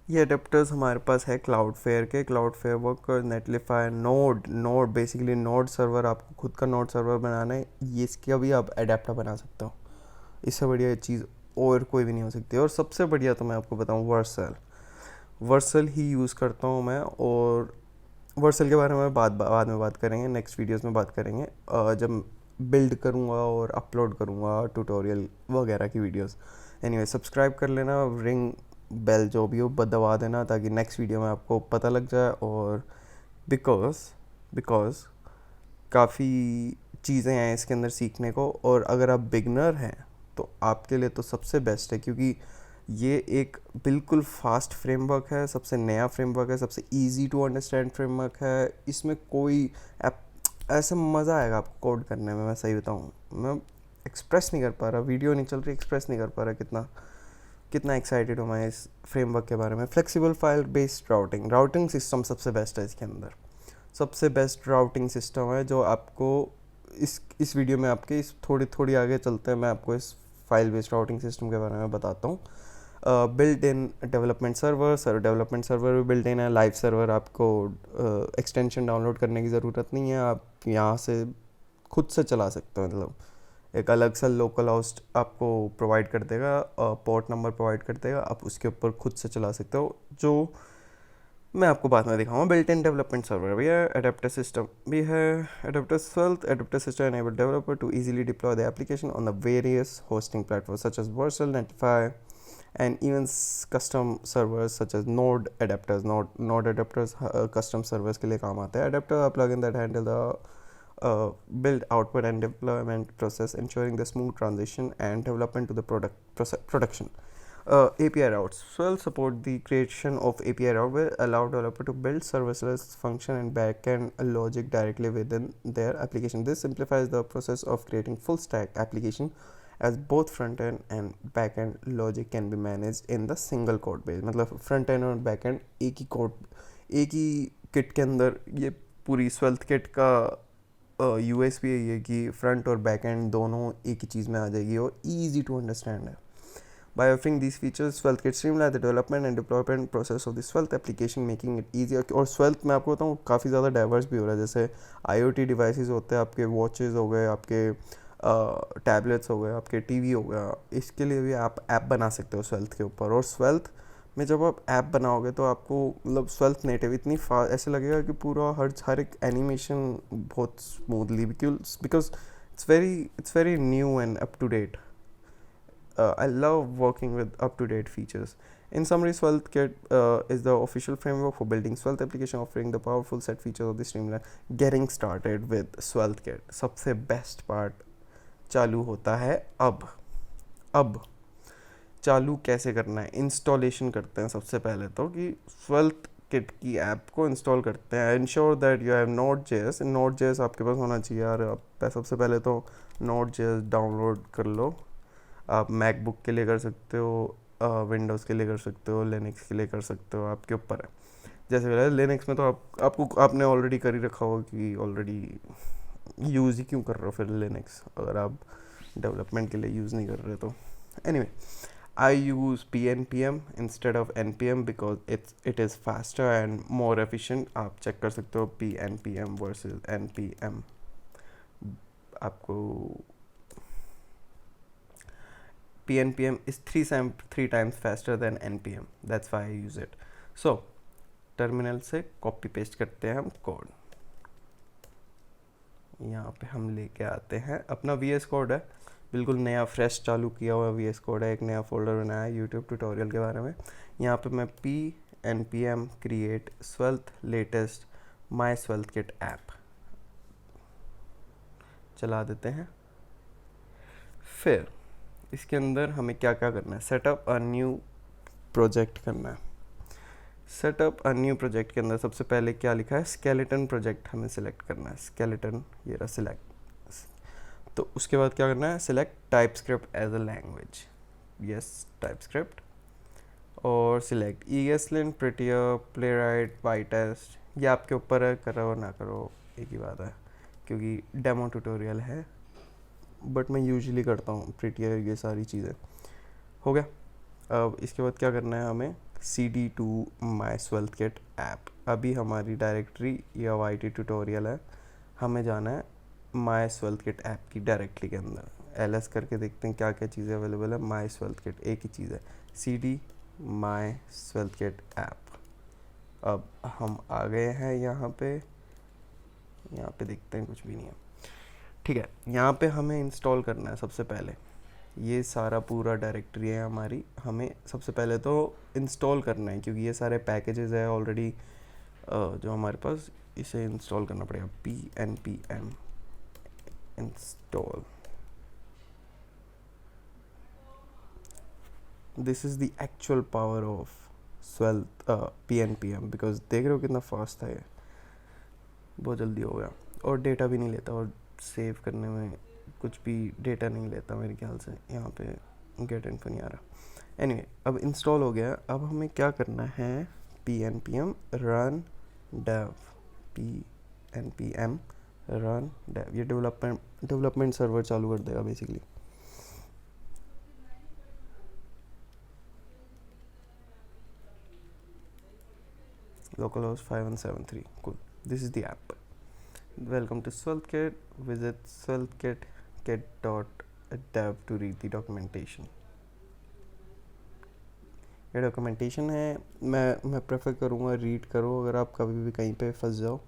ये अडेप्टर्स हमारे पास है क्लाउडफेयर के. Cloudflare work Netlify node basically node server, आपको खुद का नोड सर्वर बनाना है, ये इसका भी आप अडेप्टर बना सकते हो. इससे बढ़िया चीज़ और कोई भी नहीं हो सकती. और सबसे बढ़िया तो मैं आपको बताऊँ वर्सल ही यूज़ करता हूँ मैं. और वर्सल के बारे में बाद में बात करेंगे, नेक्स्ट वीडियोस में बात करेंगे जब बिल्ड करूँगा और अपलोड करूँगा ट्यूटोरियल वगैरह की वीडियोस. एनीवे, सब्सक्राइब कर लेना, रिंग बेल जो भी हो दबा देना ताकि नेक्स्ट वीडियो में आपको पता लग जाए. और बिकॉज काफ़ी चीज़ें हैं इसके अंदर सीखने को, और अगर आप बिगनर हैं तो आपके लिए तो सबसे बेस्ट है क्योंकि ये एक बिल्कुल फास्ट फ्रेमवर्क है, सबसे नया फ्रेमवर्क है, सबसे इजी टू अंडरस्टैंड फ्रेमवर्क है. इसमें कोई ऐसा मज़ा आएगा आपको कोड करने में. मैं सही बताऊँ, मैं एक्सप्रेस नहीं कर पा रहा, वीडियो नहीं चल रही, एक्सप्रेस नहीं कर पा रहा कितना एक्साइटेड हूँ मैं इस फ्रेमवर्क के बारे में. Flexible file based routing system सबसे बेस्ट है इसके अंदर. सबसे बेस्ट राउटिंग सिस्टम है जो आपको इस वीडियो में आपके इस थोड़ी आगे चलते हैं मैं आपको इस फाइल बेस्ड राउटिंग सिस्टम के बारे में बताता हूँ. बिल्ट इन डेवलपमेंट सर्वर भी बिल्ट इन है. लाइव सर्वर आपको एक्सटेंशन डाउनलोड करने की ज़रूरत नहीं है, आप यहाँ से खुद से चला सकते हो. मतलब एक अलग सा लोकल होस्ट आपको प्रोवाइड कर देगा, पोर्ट नंबर प्रोवाइड कर देगा, आप उसके ऊपर खुद से चला सकते हो, जो मैं आपको बाद में दिखाऊंगा. बिल्ट इन डेवलपमेंट सर्वर भी है, अडेप्टर सिस्टम भी है. Adapter system enable developer to easily deploy the application on the various hosting platform such as Vercel, Netlify and even custom servers such as node adapters. Node adapters custom servers के लिए काम आते हैं. Adapter are plugin that handle the build, output and deployment process, ensuring the smooth transition and development to the production. API routes. Svelte support the creation of API route will allow developer to build serverless function and backend logic directly within their application. This simplifies the process of creating full stack application as both front end and back end logic can be managed in the single code base. मतलब front end और back end एक ही code एक ही kit के अंदर. ये पूरी Svelte kit का USP है ये कि front और back end दोनों एक ही चीज़ में आ जाएगी और easy to understand है. By offering these features, SvelteKit streamline the development and deployment process of the Svelte application, making it easier. और Svelte मैं आपको बताऊँ काफ़ी ज़्यादा डाइवर्स भी हो रहा है. जैसे IoT डिवाइसेस होते हैं, आपके वॉचेस हो गए, आपके टैबलेट्स हो गए, आपके टीवी हो गया, इसके लिए भी आप ऐप बना सकते हो Svelte के ऊपर. और Svelte में जब आप ऐप बनाओगे तो आपको मतलब Svelte नेटिव इतनी ऐसे लगेगा कि पूरा हर एक एनिमेशन बहुत smoothly because it's very new and up to date. I love working with up-to-date features. In summary, SvelteKit is the official framework for building Svelte application, offering the powerful set features of the streamline. Getting started with SvelteKit. सबसे best part चालू होता है अब चालू कैसे करना है. Installation करते हैं सबसे पहले तो कि SvelteKit की ऐप को इंस्टॉल करते हैं. Ensure that you have Node.js आपके पास होना चाहिए यार. आप सबसे पहले तो Node.js डाउनलोड कर लो. आप मैकबुक के लिए कर सकते हो, विंडोज़ के लिए कर सकते हो, लिनक्स के लिए कर सकते हो, आपके ऊपर है. जैसे लिनक्स में तो आपने ऑलरेडी कर ही रखा होगा कि ऑलरेडी यूज़ ही क्यों कर रहे हो फिर लिनक्स अगर आप डेवलपमेंट के लिए यूज़ नहीं कर रहे तो. Anyway, I use PNPM instead of NPM because it is faster and more efficient. आप चेक कर सकते हो PNPM वर्सेस NPM. आपको PNPM is three times faster than NPM. That's why I use it. So terminal से copy paste करते हैं हम code. यहाँ पे हम लेके आते हैं अपना VS कोड है, बिल्कुल नया फ्रेश चालू किया हुआ VS कोड है. एक नया फोल्डर बनाया है यूट्यूब ट्यूटोरियल के बारे में. यहाँ पे मैं PNPM क्रिएट Svelte लेटेस्ट माई SvelteKit ऐप चला देते हैं. फिर इसके अंदर हमें क्या क्या करना है. सेटअप अ न्यू प्रोजेक्ट करना है. सेटअप अ न्यू प्रोजेक्ट के अंदर सबसे पहले क्या लिखा है, स्केलेटन प्रोजेक्ट हमें सिलेक्ट करना है. स्केलेटन ये रहा सिलेक्ट. तो उसके बाद क्या करना है, select TypeScript as a language. Yes, TypeScript. और select ESLint, Prettier, Playwright, PyTest. ये आपके ऊपर है, करो ना करो एक ही बात है क्योंकि डेमो ट्यूटोरियल है. बट मैं यूजुअली करता हूँ Prettier. ये सारी चीज़ें हो गया. अब इसके बाद क्या करना है, हमें CD to my SvelteKit app. अभी हमारी डायरेक्टरी या YT ट्यूटोरियल है, हमें जाना है my SvelteKit ऐप की डायरेक्टरी के अंदर. LS करके देखते हैं क्या क्या चीज़ें अवेलेबल है. my SvelteKit एक ही चीज़ है, CD my SvelteKit ऐप. अब हम आ गए हैं यहाँ पे देखते हैं कुछ भी नहीं है. ठीक है, यहाँ पे हमें इंस्टॉल करना है सबसे पहले. ये सारा पूरा डायरेक्टरी है हमारी, हमें सबसे पहले तो इंस्टॉल करना है क्योंकि ये सारे पैकेजेस है ऑलरेडी जो हमारे पास. इसे इंस्टॉल करना पड़ेगा. PNPM install. This is the actual power of Svelte PNPM because देख रहे हो कितना फास्ट था ये, बहुत जल्दी हो गया. और डेटा भी नहीं लेता और सेव करने में कुछ भी डेटा नहीं लेता मेरे ख्याल से. यहाँ पे गेट इन्फो नहीं आ रहा. एनीवे, अब इंस्टॉल हो गया. अब हमें क्या करना है, PNPM run dev. PNPM run dev. ये डेवलपमेंट सर्वर चालू कर देगा basically. localhost 5173. Cool. This is the app. Welcome to SvelteKit. Visit SvelteKit.dev to read the documentation. ये डॉक्यूमेंटेशन है. मैं प्रेफर करूँगा रीड करो अगर आप कभी भी कहीं पे फंस जाओ.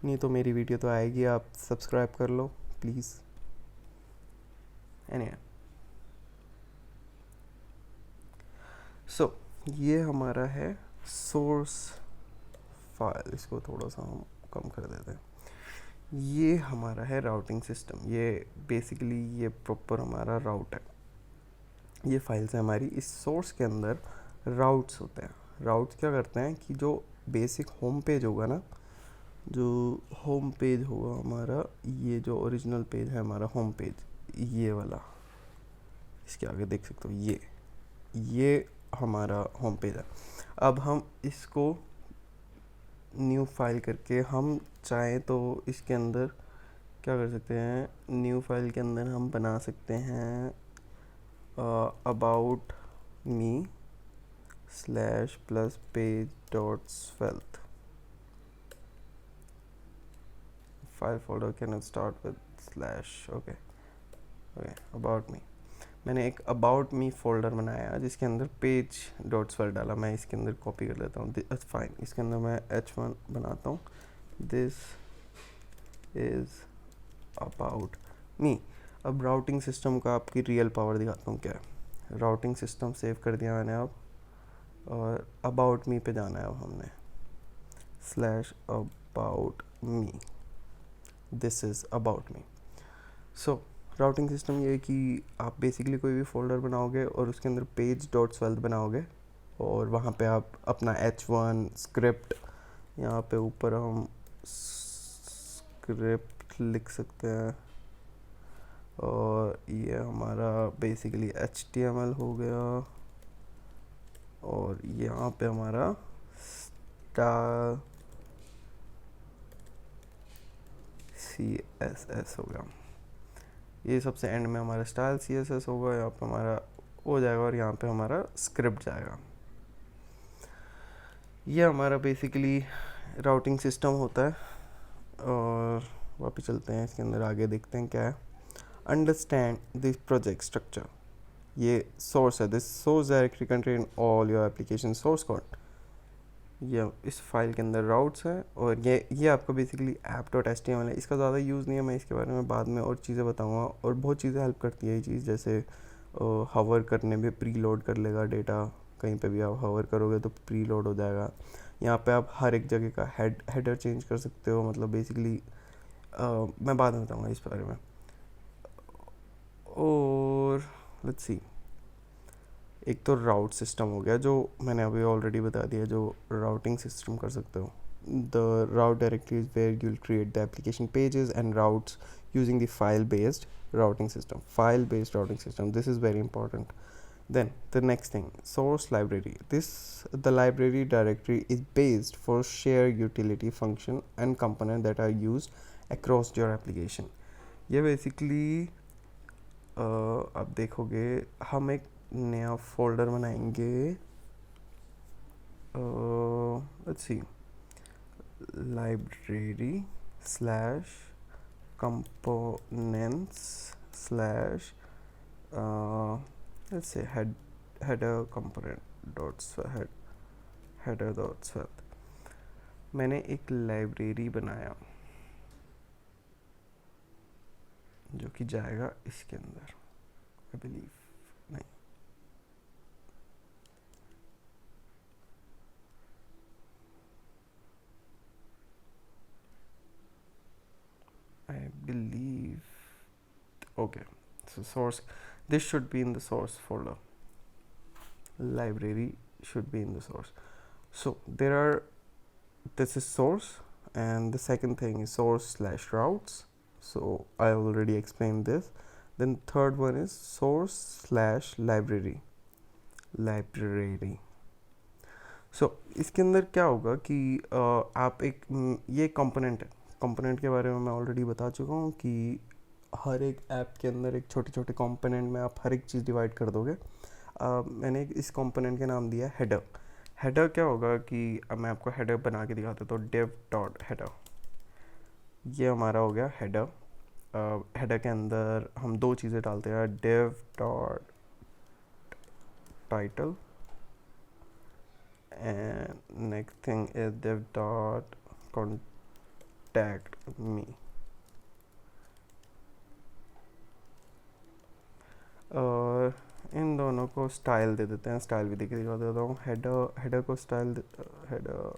नहीं तो मेरी वीडियो तो आएगी, आप सब्सक्राइब कर लो प्लीज़. एनीवे, सो ये हमारा है सोर्स फाइल, इसको थोड़ा सा हम कम कर देते हैं। ये हमारा है राउटिंग सिस्टम, ये बेसिकली ये प्रॉपर हमारा राउट है। ये फाइल्स है हमारी, इस सोर्स के अंदर राउट्स होते हैं। राउट्स क्या करते हैं कि जो बेसिक होम पेज होगा ना, जो होम पेज होगा हमारा, ये जो ओरिजिनल पेज है हमारा होम पेज, ये वाला, इसके आगे देख सकते हो, ये हमारा होम पेज है। अब हम इसको न्यू फाइल करके हम चाहें तो इसके अंदर क्या कर सकते हैं, न्यू फाइल के अंदर हम बना सकते हैं about me slash plus page dot Svelte. File folder can start with slash, okay okay about me. मैंने एक अबाउट मी फोल्डर बनाया जिसके अंदर पेज डॉट स्वेल्थ डाला। मैं इसके अंदर कॉपी कर लेता हूँ, फाइन। इसके अंदर मैं h1 बनाता हूँ, दिस इज़ अबाउट मी। अब राउटिंग सिस्टम का आपकी रियल पावर दिखाता हूँ क्या है। राउटिंग सिस्टम सेव कर दिया मैंने अब, और अबाउट मी पे जाना है अब हमने, slash about me, this is about me. So routing system ये है कि आप बेसिकली कोई भी फोल्डर बनाओगे और उसके अंदर पेज डॉट स्वेल्थ बनाओगे, और वहाँ पे आप अपना h1 स्क्रिप्ट, यहाँ पे ऊपर हम स्क्रिप्ट लिख सकते हैं, और ये हमारा बेसिकली HTML हो गया, और यहाँ पे हमारा स्टाइल CSS हो गया। ये सबसे एंड में हमारा स्टाइल CSS होगा, यहाँ पे हमारा हो जाएगा, और यहाँ पे हमारा स्क्रिप्ट जाएगा। ये हमारा बेसिकली राउटिंग सिस्टम होता है। और वापस चलते हैं इसके अंदर, आगे देखते हैं क्या है। अंडरस्टैंड दिस प्रोजेक्ट स्ट्रक्चर, ये सोर्स है, this source directory contain all your application source code. ये इस फाइल के अंदर राउट्स हैं, और ये आपका बेसिकली app.html है। इसका ज़्यादा यूज़ नहीं है, मैं इसके बारे में बाद में और चीज़ें बताऊंगा, और बहुत चीज़ें हेल्प करती है ये चीज़, जैसे हवर करने में प्री लोड कर लेगा डेटा, कहीं पे भी आप हवर करोगे तो प्री लोड हो जाएगा। यहाँ पे आप हर एक जगह का हेडर चेंज कर सकते हो, मतलब बेसिकली मैं बाद में बताऊँगा इस बारे में। और लेट्स सी, एक तो राउट सिस्टम हो गया जो मैंने अभी ऑलरेडी बता दिया, जो राउटिंग सिस्टम कर सकते हो। The route directory is where you will create the application pages and routes using the file based routing system, file based routing system, this is very important. Then the next thing, source library, the library directory is based for shared utility function and component that are used across your application. ये basically आप देखोगे हम एक नया folder बनाएंगे, let's see, library slash components slash let's say header component dot header dot svelte। मैंने एक library बनाया जो कि जाएगा इसके अंदर, आई बिलीव, नहीं, I believe, okay, so source, this should be in the source folder, library should be in the source. So there are, this is source, and the second thing is source slash routes, so I already explained this. Then third one is source slash library, so इसके अंदर क्या होगा कि आप एक ये component है, component के बारे में मैं ऑलरेडी बता चुका हूँ कि हर एक ऐप के अंदर एक छोटे छोटे कंपोनेंट में आप हर एक चीज़ डिवाइड कर दोगे। मैंने इस कंपोनेंट के नाम दिया हेडर। हेडर क्या होगा कि अब मैं आपको हेडर बना के दिखाता हूँ, तो dev डॉट हेडर, ये हमारा हो गया हेडर। हेडर के अंदर हम दो चीज़ें डालते हैं, dev dot title and next thing is dev dot contact me। और इन दोनों को स्टाइल दे देते हैं, स्टाइल भी दिखा देता हूँ। हेडर को स्टाइल हेडर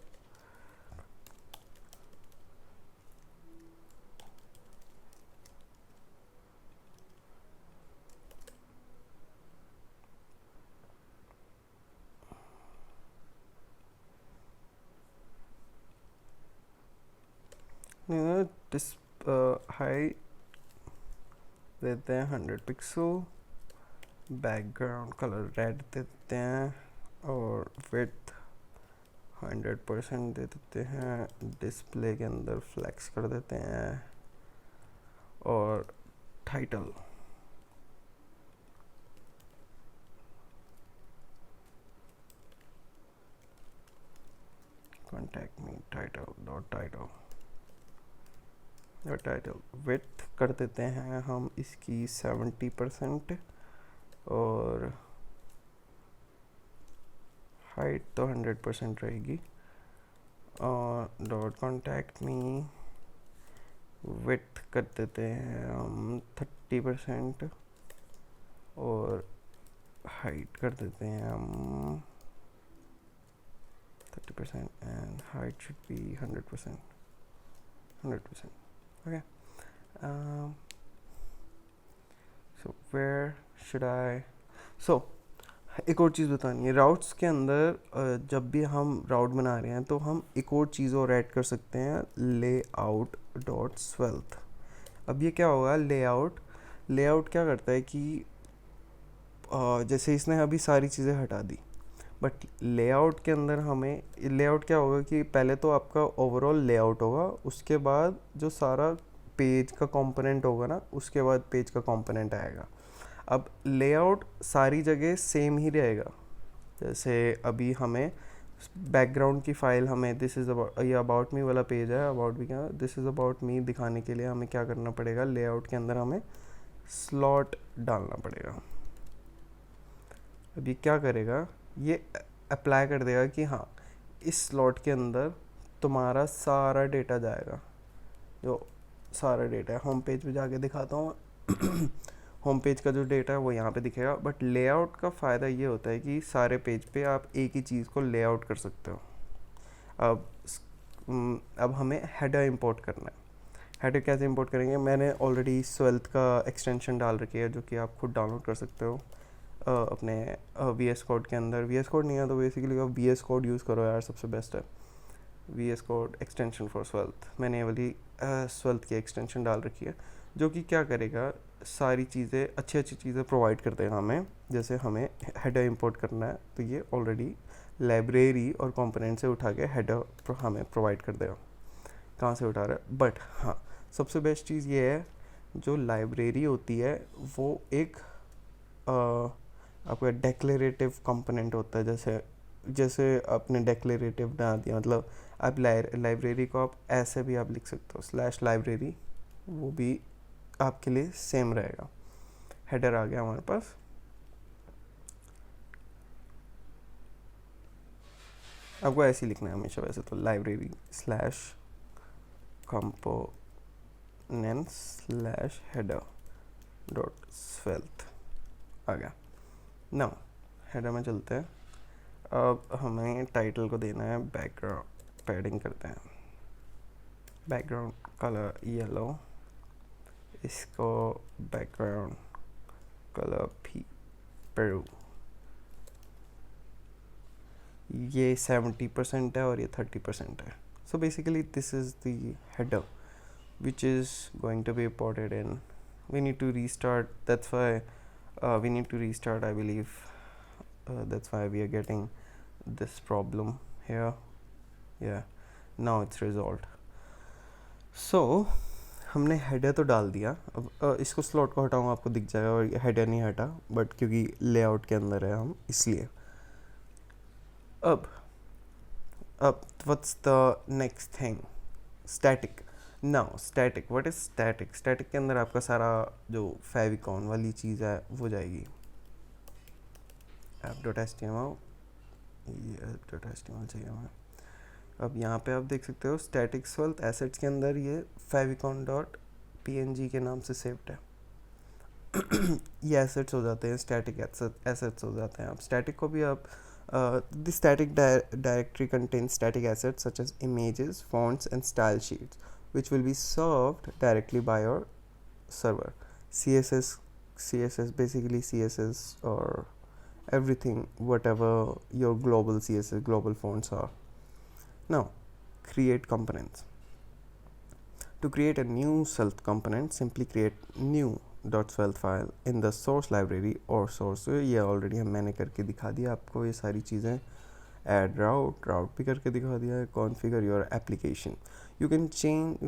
डिस हाइट देते हैं 100 पिक्सल, बैकग्राउंड कलर रेड देते हैं और विड्थ 100% दे देते हैं, डिस्प्ले के अंदर फ्लेक्स कर देते हैं और title contact me title width कर देते हैं हम इसकी 70% और हाइट तो 100% रहेगी। और डॉट कॉन्टैक्ट मी विड्थ कर देते हैं हम 30% और हाइट कर देते हैं हम 30% and height should be 100%. Okay. So where should I? So एक और चीज़ बतानी है, राउट्स के अंदर जब भी हम राउट बना रहे हैं तो हम एक और चीज़ और ऐड कर सकते हैं, layout.svelte। अब ये क्या होगा, लेआउट क्या करता है कि जैसे इसने अभी सारी चीज़ें हटा दी, बट लेआउट के अंदर हमें लेआउट क्या होगा कि पहले तो आपका ओवरऑल लेआउट होगा, उसके बाद जो सारा पेज का कंपोनेंट होगा ना, उसके बाद पेज का कंपोनेंट आएगा। अब लेआउट सारी जगह सेम ही रहेगा। जैसे अभी हमें बैकग्राउंड की फाइल हमें दिस इज़ अबाउट, ये अबाउट मी वाला पेज है, अबाउट मी क्या, दिस इज़ अबाउट मी दिखाने के लिए हमें क्या करना पड़ेगा, लेआउट के अंदर हमें स्लॉट डालना पड़ेगा। अभी क्या करेगा, ये अप्लाई कर देगा कि हाँ इस स्लॉट के अंदर तुम्हारा सारा डेटा जाएगा, जो सारा डेटा है। होम पेज पे जाके दिखाता हूँ होम पेज का जो डेटा है वो यहाँ पे दिखेगा, बट लेआउट का फ़ायदा ये होता है कि सारे पेज पे आप एक ही चीज़ को लेआउट कर सकते हो। अब हमें हेडर इंपोर्ट करना है। हेडर कैसे इंपोर्ट करेंगे, मैंने ऑलरेडी स्वेल्थ का एक्सटेंशन डाल रखी है जो कि आप खुद डाउनलोड कर सकते हो अपने VS कोड के अंदर। VS कोड नहीं है तो बेसिकली आप VS कोड यूज़ करो यार, सबसे बेस्ट है VS कोड एक्सटेंशन फॉर स्वेल्थ। मैंने ये वाली स्वेल्थ की एक्सटेंशन डाल रखी है जो कि क्या करेगा, सारी चीज़ें अच्छी चीज़ें प्रोवाइड कर देगा हमें। जैसे हमें हेडर इंपोर्ट करना है तो ये ऑलरेडी लाइब्रेरी और कंपोनेंट से उठा के हेडर हमें प्रोवाइड कर देगा। कहाँ से उठा रहा है, बट हाँ सबसे बेस्ट चीज़ ये है, जो लाइब्रेरी होती है वो एक आपका डेक्लेरेटिव कंपोनेंट होता है। जैसे आपने डेक्लेरेटिव बना दिया, मतलब आप लाइब्रेरी को आप ऐसे भी आप लिख सकते हो /लाइब्रेरी, वो भी आपके लिए सेम रहेगा। हेडर आ गया हमारे पास। आपको ऐसे ही लिखना है हमेशा वैसे तो, लाइब्रेरी /components/header.svelte आ गया। नाउ हेडर में चलते हैं। अब हमें टाइटल को देना है बैकग्राउंड, पैडिंग करते हैं, बैकग्राउंड कलर येलो, इसको बैकग्राउंड कलर पेरू। ये 70% है और ये 30% है। So basically this is the header which is going to be imported in. We need to restart, that's why we need to restart, I believe. That's why we are getting this problem here. Yeah, now it's resolved. So हमने header तो डाल दिया। अब इसको slot को हटाऊँगा आपको दिख जाएगा, और हेडर नहीं हटा, बट क्योंकि लेआउट के अंदर है हम इसलिए। अब what's the next thing, static. Now static, what is static? Static के अंदर आपका सारा जो फेविकॉन वाली चीज़ है वो जाएगी। app.html, ये app.html चाहिए हमें। अब यहाँ पे आप देख सकते हो स्टैटिक स्वेल्थ एसेट्स के अंदर ये favicon.png के नाम से सेव्ड है। ये एसेट्स हो जाते हैं, स्टैटिक एसेट्स हो जाते हैं। आप स्टैटिक को भी आप the static directory contains static assets such as images, fonts and style sheets which will be served directly by your server. css basically css or everything whatever your global css global fonts are. Now create components. To create a new Svelte component, simply create new .svelte file in the source library or source. ये already हम मैंने करके दिखा दिया आपको ये सारी चीज़ें. Add route भी करके दिखा दिया है. Configure your application. You can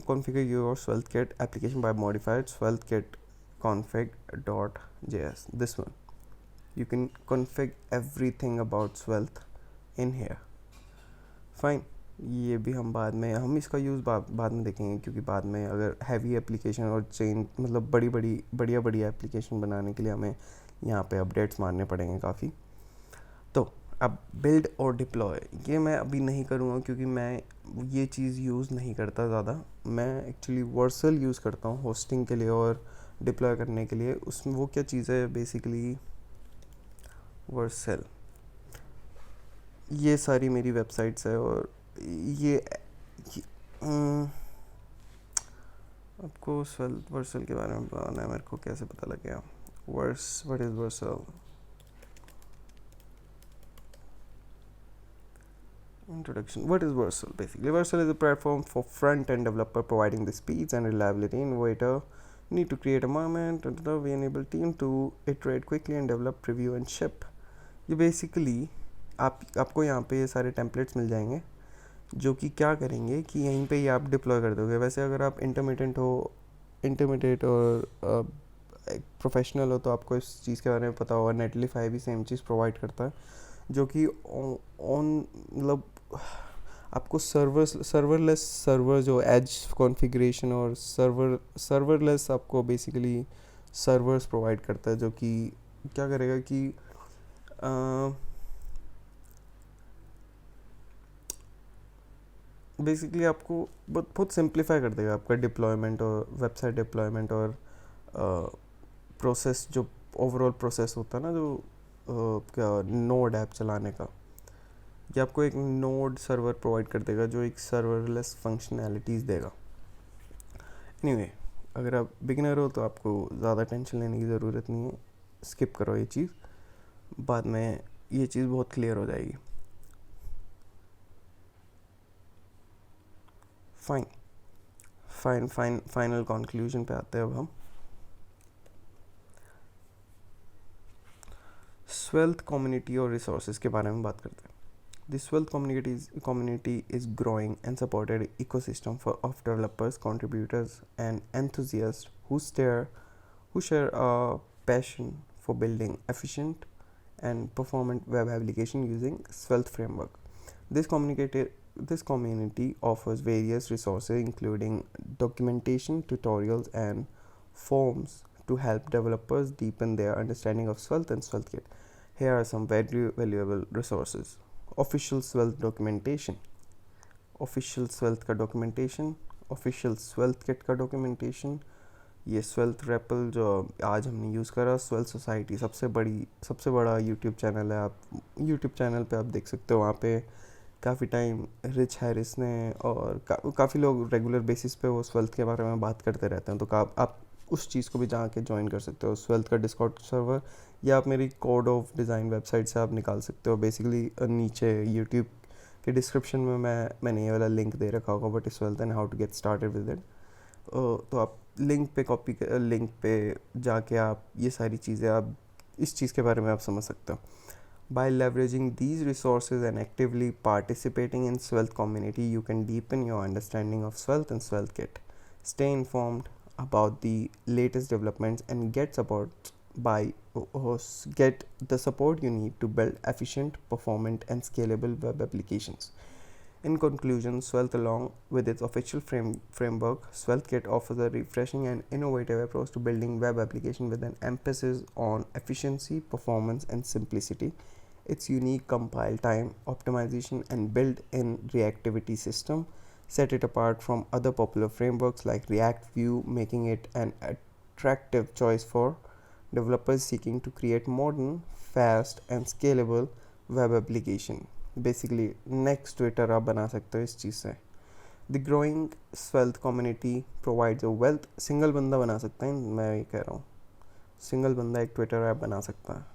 configure your SvelteKit application by modified SvelteKit config.js. This one. You can configure everything about Svelte in here. Fine. ये भी हम बाद में हम इसका यूज़ बाद में देखेंगे, क्योंकि बाद में अगर हैवी एप्लीकेशन और चेन मतलब बढ़िया एप्लीकेशन बनाने के लिए हमें यहाँ पे अपडेट्स मारने पड़ेंगे काफ़ी. तो अब बिल्ड और डिप्लॉय ये मैं अभी नहीं करूँगा, क्योंकि मैं ये चीज़ यूज़ नहीं करता ज़्यादा. मैं एक्चुअली वर्सल यूज़ करता हूँ होस्टिंग के लिए और डिप्लॉय करने के लिए. उसमें वो क्या चीज़ है बेसिकली, वर्सल. ये सारी मेरी वेबसाइट्स है और ये आपको वर्सल के बारे में बताना है मेरे को. कैसे पता लग गया what is Vercel? Introduction. What is Svelte? Basically, Svelte is a platform for front-end developer providing the speeds and reliability innovator need to create a moment and we enable team to iterate quickly and develop, preview and ship. ये basically आपको यहाँ पे ये सारे templates मिल जाएंगे जो कि क्या करेंगे कि यहीं पे ही आप डिप्लॉय कर दोगे. वैसे अगर आप इंटरमीडिएट और प्रोफेशनल हो तो आपको इस चीज़ के बारे में पता होगा. नेटलिफाई भी सेम चीज़ प्रोवाइड करता है, जो कि ऑन मतलब आपको सर्वरलेस सर्वर जो एज कॉन्फ़िगरेशन और सर्वरलेस आपको बेसिकली सर्वर्स प्रोवाइड करता है, जो कि क्या करेगा कि बेसिकली आपको बहुत सिंप्लीफाई कर देगा आपका डिप्लॉयमेंट और वेबसाइट डिप्लॉयमेंट और प्रोसेस जो ओवरऑल प्रोसेस होता है ना, जो क्या नोड ऐप चलाने का. ये आपको एक नोड सर्वर प्रोवाइड कर देगा जो एक सर्वरलेस फंक्शनैलिटीज़ देगा. एनीवे, अगर आप बिगिनर हो तो आपको ज़्यादा टेंशन लेने की ज़रूरत नहीं है. स्किप करो ये चीज़, बाद में ये चीज़ बहुत क्लियर हो जाएगी. फाइनल कंक्लूजन पे आते हैं अब हम. स्वेल्थ कम्युनिटी और रिसोर्सेज के बारे में बात करते हैं. The Svelte community is growing and supported ecosystem of developers, contributors, and enthusiasts who share a passion for building efficient and performant web application using Svelte framework. This community offers various resources including documentation, tutorials, and forums to help developers deepen their understanding of Svelte and SvelteKit. Here are some very valuable resources. Official Svelte documentation, official Svelte का documentation, official Svelte kit का documentation, ये Svelte REPL जो आज हमने use करा, स्वेल्थ society सबसे बड़ा YouTube channel है. आप यूट्यूब चैनल पे आप देख सकते हो. वहाँ पे काफ़ी टाइम रिच हैरिस ने और काफ़ी लोग रेगुलर बेसिस पे वो स्वेल्थ के बारे में बात करते रहते हैं. तो आप उस चीज़ को भी जाके ज्वाइन कर सकते हो. स्वेल्थ का डिस्कॉर्ड सर्वर या आप मेरी कोड ऑफ डिज़ाइन वेबसाइट से आप निकाल सकते हो. बेसिकली नीचे यूट्यूब के डिस्क्रिप्शन में मैंने ये वाला लिंक दे रखा होगा, what is Svelte and how to get started with it. तो आप लिंक पे जाके आप ये सारी चीज़ें आप इस चीज़ के बारे में आप समझ सकते हो. By leveraging these resources and actively participating in Svelte community, you can deepen your understanding of Svelte and SvelteKit. Stay informed about the latest developments and get the support you need to build efficient, performant, and scalable web applications. In conclusion, Svelte, along with its official framework, SvelteKit offers a refreshing and innovative approach to building web applications with an emphasis on efficiency, performance, and simplicity. Its unique compile time, optimization, and built-in reactivity system set it apart from other popular frameworks like React Vue, making it an attractive choice for developers seeking to create modern, fast and scalable web application. Basically next Twitter आप बना सकते हो इस चीज़ से. The growing Svelte community provides a wealth. Single बंदा बना सकता है, मैं ये कह रहा हूँ, सिंगल बंदा एक ट्विटर ऐप बना सकता है,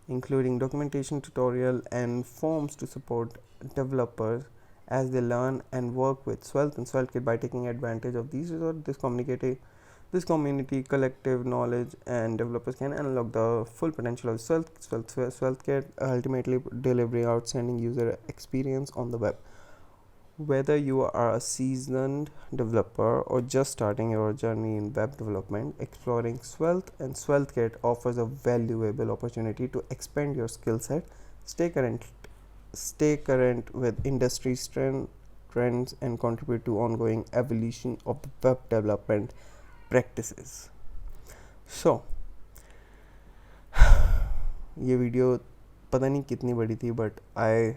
including documentation, tutorial and forms to support developers as they learn and work with Svelte and SvelteKit. By taking advantage of these resources, this community collective knowledge and developers can unlock the full potential of SvelteKit, ultimately delivering outstanding user experience on the web. Whether you are a seasoned developer or just starting your journey in web development, exploring Svelte and SvelteKit offers a valuable opportunity to expand your skill set, stay current with industry trends, and contribute to ongoing evolution of the web development practices. So, ये video पता नहीं कितनी बड़ी थी, but I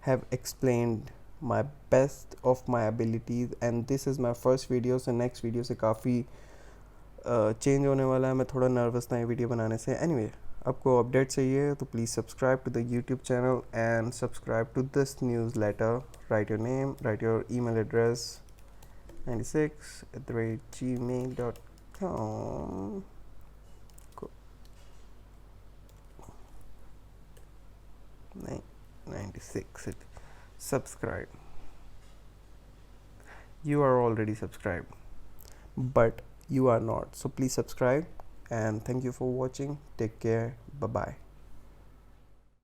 have explained my best of my abilities and this is my first video. So next video से काफ़ी change होने वाला है. मैं थोड़ा नर्वस था ये वीडियो बनाने से. Anyway, आपको अपडेट चाहिए तो please subscribe to the YouTube channel and subscribe to this newsletter. Write your name, write your email address 96@gmail.com. नहीं, 96. Subscribe. You are already subscribed, but you are not. So please subscribe and thank you for watching. Take care. Bye bye.